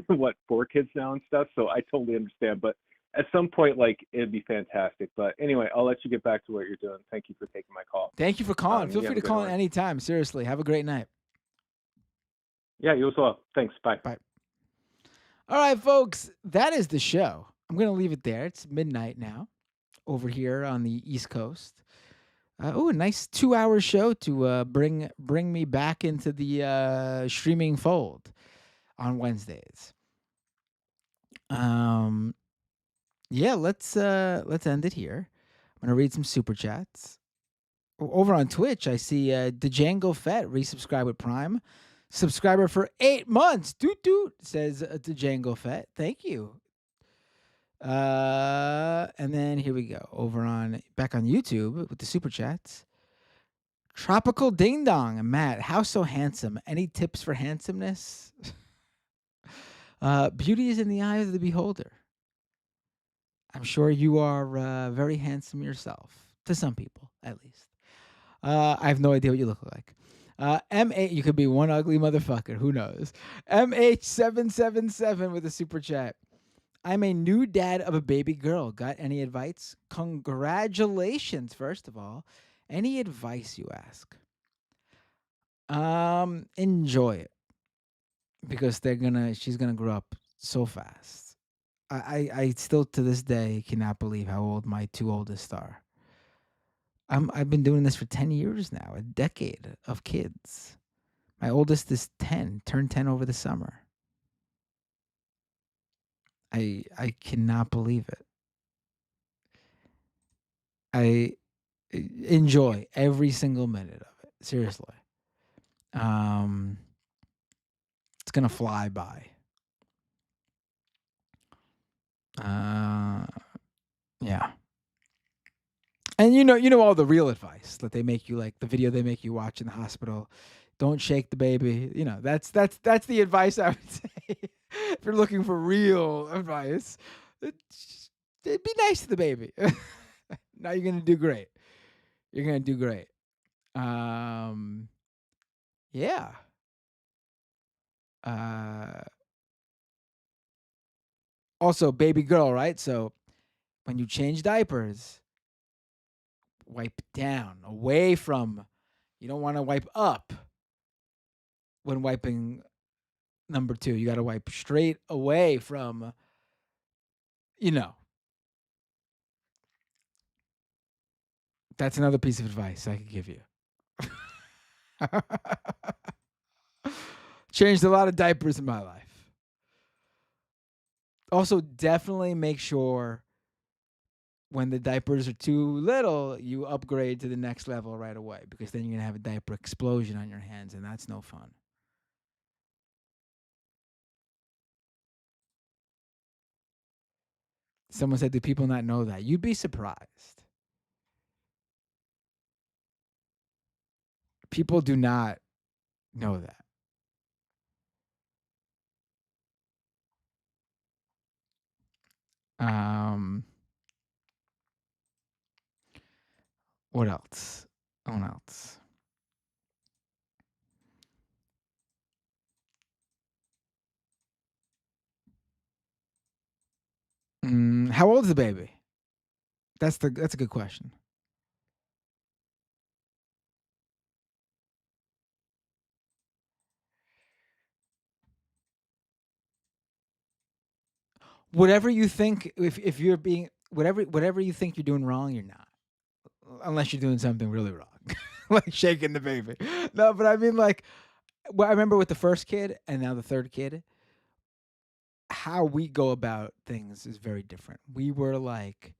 what 4 kids now and stuff, so I totally understand. But at some point, like it'd be fantastic. But anyway, I'll let you get back to what you're doing. Thank you for taking my call. Thank you for calling. Feel free to call in anytime. Seriously, have a great night. Yeah, you as well. Thanks. Bye. Bye. All right, folks, that is the show. I'm gonna leave it there. It's midnight now, over here on the East Coast. A nice 2-hour show to bring me back into the streaming fold on Wednesdays. Yeah, let's end it here. I'm gonna read some super chats. Over on Twitch, I see Django Fett resubscribe with Prime. Subscriber for 8 months. Doot doot, says Django Fett. Thank you. And then here we go. Back on YouTube with the super chats. Tropical Ding Dong. Matt, how so handsome? Any tips for handsomeness? Beauty is in the eye of the beholder. I'm sure you are very handsome yourself, to some people, at least. I have no idea what you look like. You could be one ugly motherfucker. Who knows? MH777 with a super chat. I'm a new dad of a baby girl. Got any advice? Congratulations, first of all. Any advice, you ask? Enjoy it, because she's gonna grow up so fast. I still to this day cannot believe how old my 2 oldest are. I've been doing this for 10 years now, a decade of kids. My oldest is 10, turned 10 over the summer. I cannot believe it. I enjoy every single minute of it. Seriously. It's gonna fly by. Yeah. And you know all the real advice that they make you, like the video they make you watch in the hospital. Don't shake the baby. That's the advice I would say. If you're looking for real advice, it'd be nice to the baby. Now you're gonna do great. You're gonna do great. Yeah. Also, baby girl, right? So when you change diapers, wipe down, away from. You don't want to wipe up when wiping number 2. You got to wipe straight away from, That's another piece of advice I could give you. Changed a lot of diapers in my life. Also, definitely make sure when the diapers are too little, you upgrade to the next level right away, because then you're going to have a diaper explosion on your hands, and that's no fun. Someone said, do people not know that? You'd be surprised. People do not know that. What else? What else? How old is the baby? That's a good question. Whatever you think, if you're being whatever you think you're doing wrong, you're not, unless you're doing something really wrong, like shaking the baby. No, but I mean, like, I remember with the first kid and now the third kid, how we go about things is very different. We were like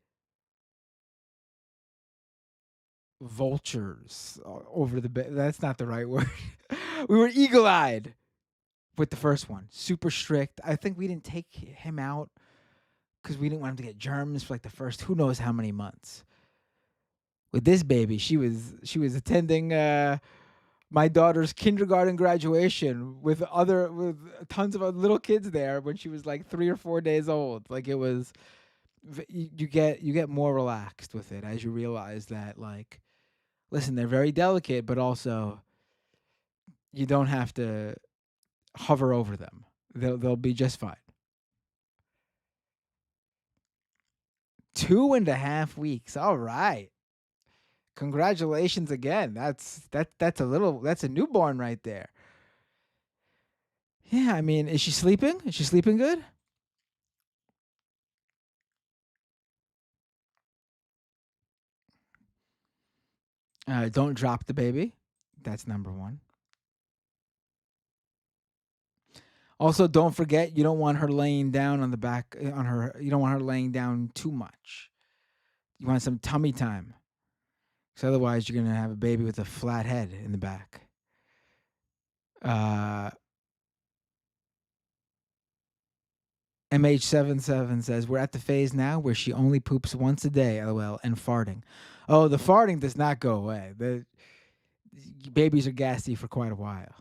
vultures over the bed. That's not the right word. We were eagle-eyed with the first one, super strict. I think we didn't take him out because we didn't want him to get germs for like the first who knows how many months. with this baby. She was attending my daughter's kindergarten graduation with tons of other little kids there when she was like 3 or 4 days old. Like it was, you get more relaxed with it as you realize that, like, listen, they're very delicate, but also you don't have to hover over them. They'll be just fine. 2.5 weeks. All right. Congratulations again. That's a newborn right there. Yeah, I mean, is she sleeping? Is she sleeping good? Don't drop the baby. That's number one. Also, don't forget you don't want her laying down on the back on her. You don't want her laying down too much. You want some tummy time, because otherwise you're gonna have a baby with a flat head in the back. Uh, MH77 says we're at the phase now where she only poops once a day. LOL, and farting. Oh, the farting does not go away. The babies are gassy for quite a while.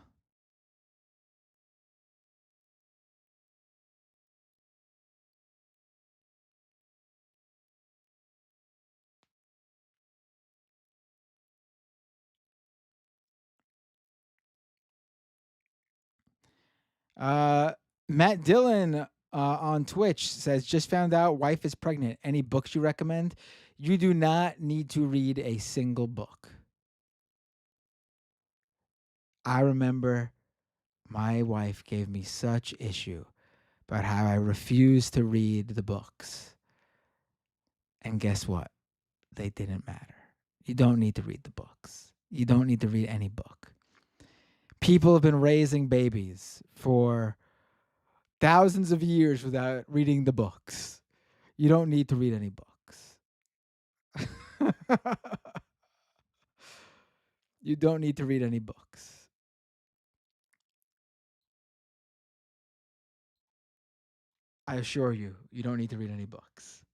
Uh, Matt Dillon on Twitch says, just found out wife is pregnant. Any books you recommend? You do not need to read a single book. I remember my wife gave me such issue about how I refused to read the books. And guess what? They didn't matter. You don't need to read the books. You don't need to read any book. People have been raising babies for thousands of years without reading the books. You don't need to read any books. You don't need to read any books. I assure you, you don't need to read any books.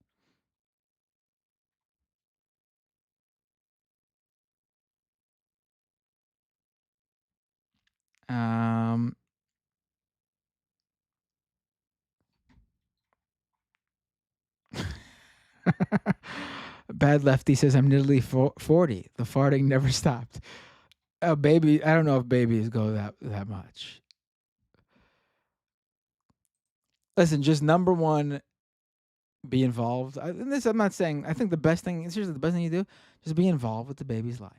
Um, Bad Lefty says, I'm nearly 40. The farting never stopped. A baby, I don't know if babies go that much. Listen, just number one, be involved. And this, I'm not saying, I think the best thing, seriously, the best thing you do, just be involved with the baby's life.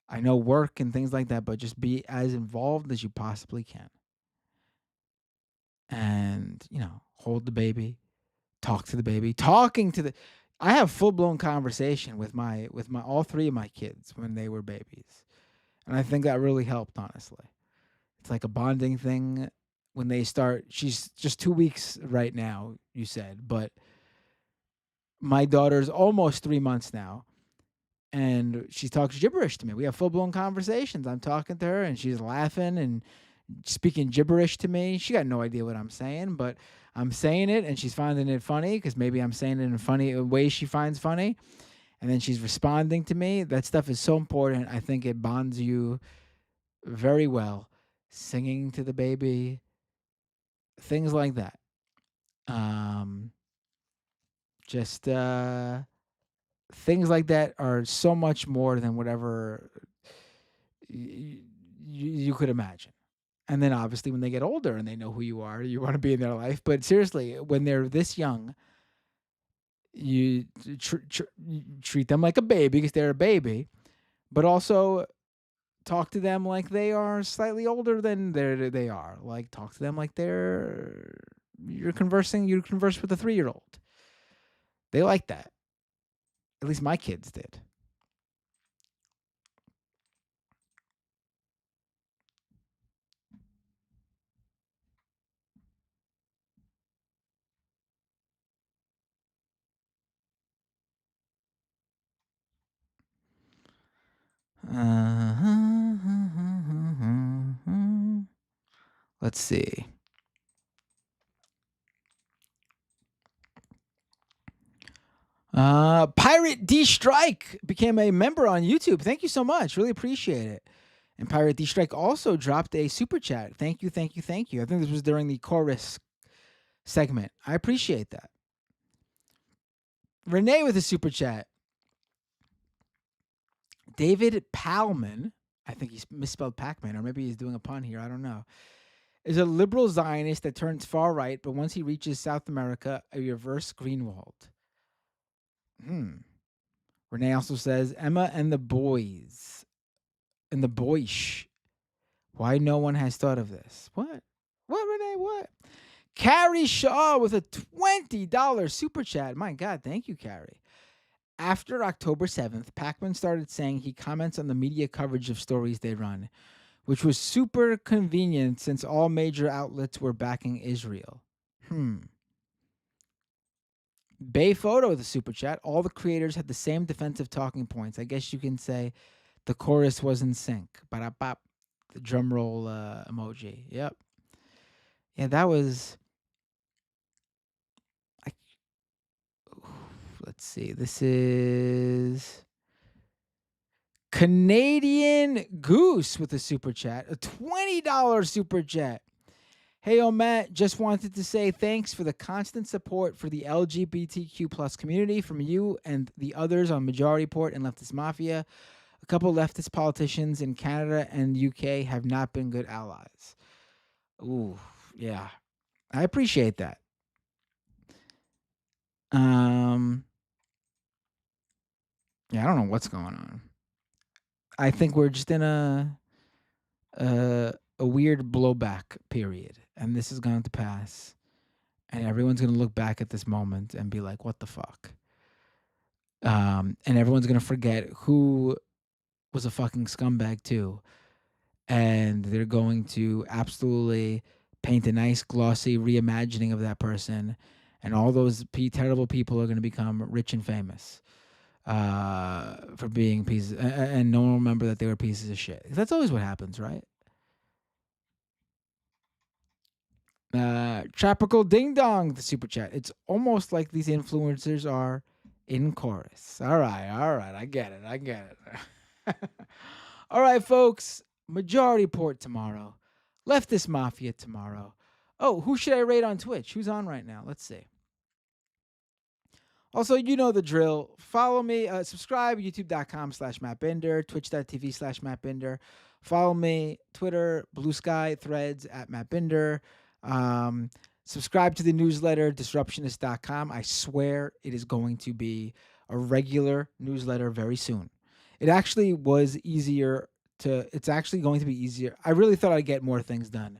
I know work and things like that, but just be as involved as you possibly can. And, hold the baby, talk to the baby, I have full-blown conversation with my all three of my kids when they were babies. And I think that really helped, honestly. It's like a bonding thing when they start. She's just 2 weeks right now, you said, but my daughter's almost 3 months now, and she talks gibberish to me. We have full-blown conversations. I'm talking to her, and she's laughing and speaking gibberish to me. She got no idea what I'm saying, but I'm saying it, and she's finding it funny because maybe I'm saying it in a funny way she finds funny, and then she's responding to me. That stuff is so important. I think it bonds you very well. Singing to the baby, things like that. Just things like that are so much more than whatever you could imagine. And then obviously when they get older and they know who you are, you want to be in their life. But seriously, when they're this young, you treat them like a baby because they're a baby, but also talk to them like they are slightly older than they are. Like talk to them like you converse with a 3-year-old. They like that. At least my kids did. Let's see. Pirate D Strike became a member on YouTube. Thank you so much. Really appreciate it. And Pirate D Strike also dropped a super chat. Thank you, thank you, thank you. I think this was during the chorus segment. I appreciate that. Renee with a super chat. David Palman, I think he's misspelled Pac-Man, or maybe he's doing a pun here. I don't know. Is a liberal Zionist that turns far right, but once he reaches South America, a reverse Greenwald. Renee also says Emma and the boys. And the boyish. Why no one has thought of this? What? What, Renee? What? Carrie Shaw with a $20 super chat. My God, thank you, Carrie. After October 7th, Pac-Man started saying he comments on the media coverage of stories they run, which was super convenient since all major outlets were backing Israel. Bay Photo, the super chat. All the creators had the same defensive talking points. I guess you can say the chorus was in sync. Ba-da-bop. The drum roll emoji. Yep. Yeah, that was... Let's see. This is Canadian Goose with a super chat. A $20 super chat. Hey, Matt, just wanted to say thanks for the constant support for the LGBTQ plus community from you and the others on Majority Report and Leftist Mafia. A couple leftist politicians in Canada and UK have not been good allies. Ooh, yeah. I appreciate that. Yeah, I don't know what's going on. I think we're just in a weird blowback period, and this is going to pass, and everyone's going to look back at this moment and be like, what the fuck? And everyone's going to forget who was a fucking scumbag too, and they're going to absolutely paint a nice glossy reimagining of that person, and all those terrible people are going to become rich and famous for being pieces, and no one will remember that they were pieces of shit. That's always what happens, right? Tropical Ding Dong, the super chat. It's almost like these influencers are in chorus. All right. I get it. All right, folks. Majority Report tomorrow. Leftist Mafia tomorrow. Oh, who should I rate on Twitch? Who's on right now? Let's see. Also, you know the drill. Follow me. Subscribe, youtube.com/MattBinder, twitch.tv/MattBinder. Follow me, Twitter, Blue Sky, Threads @MattBinder. Subscribe to the newsletter, disruptionist.com. I swear it is going to be a regular newsletter very soon. It actually was easier it's actually going to be easier. I really thought I'd get more things done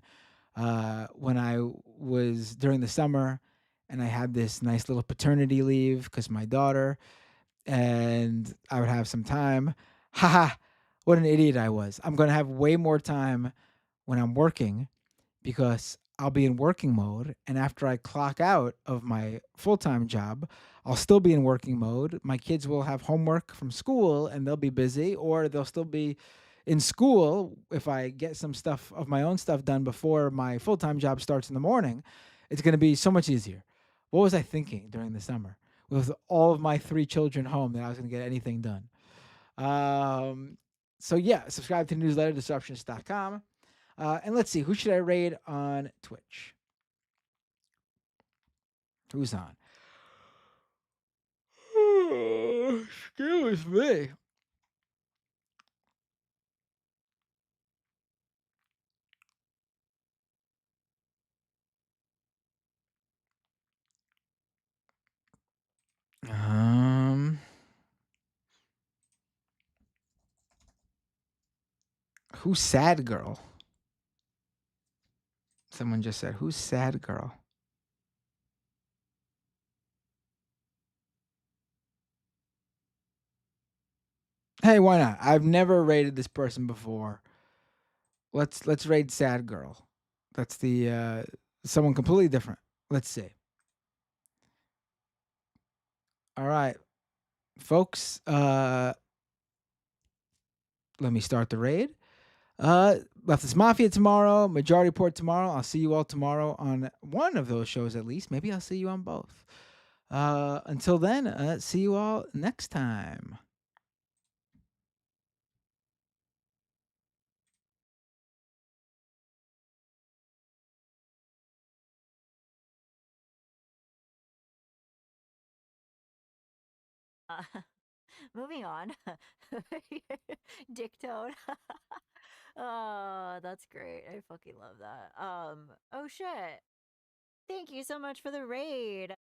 when I was during the summer, and I had this nice little paternity leave because my daughter, and I would have some time. Haha, what an idiot I was. I'm going to have way more time when I'm working because I'll be in working mode. And after I clock out of my full-time job, I'll still be in working mode. My kids will have homework from school and they'll be busy, or they'll still be in school if I get some stuff of my own stuff done before my full-time job starts in the morning. It's going to be so much easier. What was I thinking during the summer with all of my 3 children home that I was going to get anything done? So yeah, subscribe to the newsletter, disruptionist.com. And let's see, who should I raid on Twitch? Who's on? Excuse me. Who's Sad Girl? Someone just said, who's Sad Girl? Hey, why not? I've never rated this person before. Let's raid Sad Girl. That's the someone completely different. Let's see. All right, folks. Let me start the raid. Leftist Mafia tomorrow, Majority Report tomorrow. I'll see you all tomorrow on one of those shows at least. Maybe I'll see you on both. Until then, see you all next time. Moving on. Dick Toad. Oh, that's great. I fucking love that. Oh shit. Thank you so much for the raid.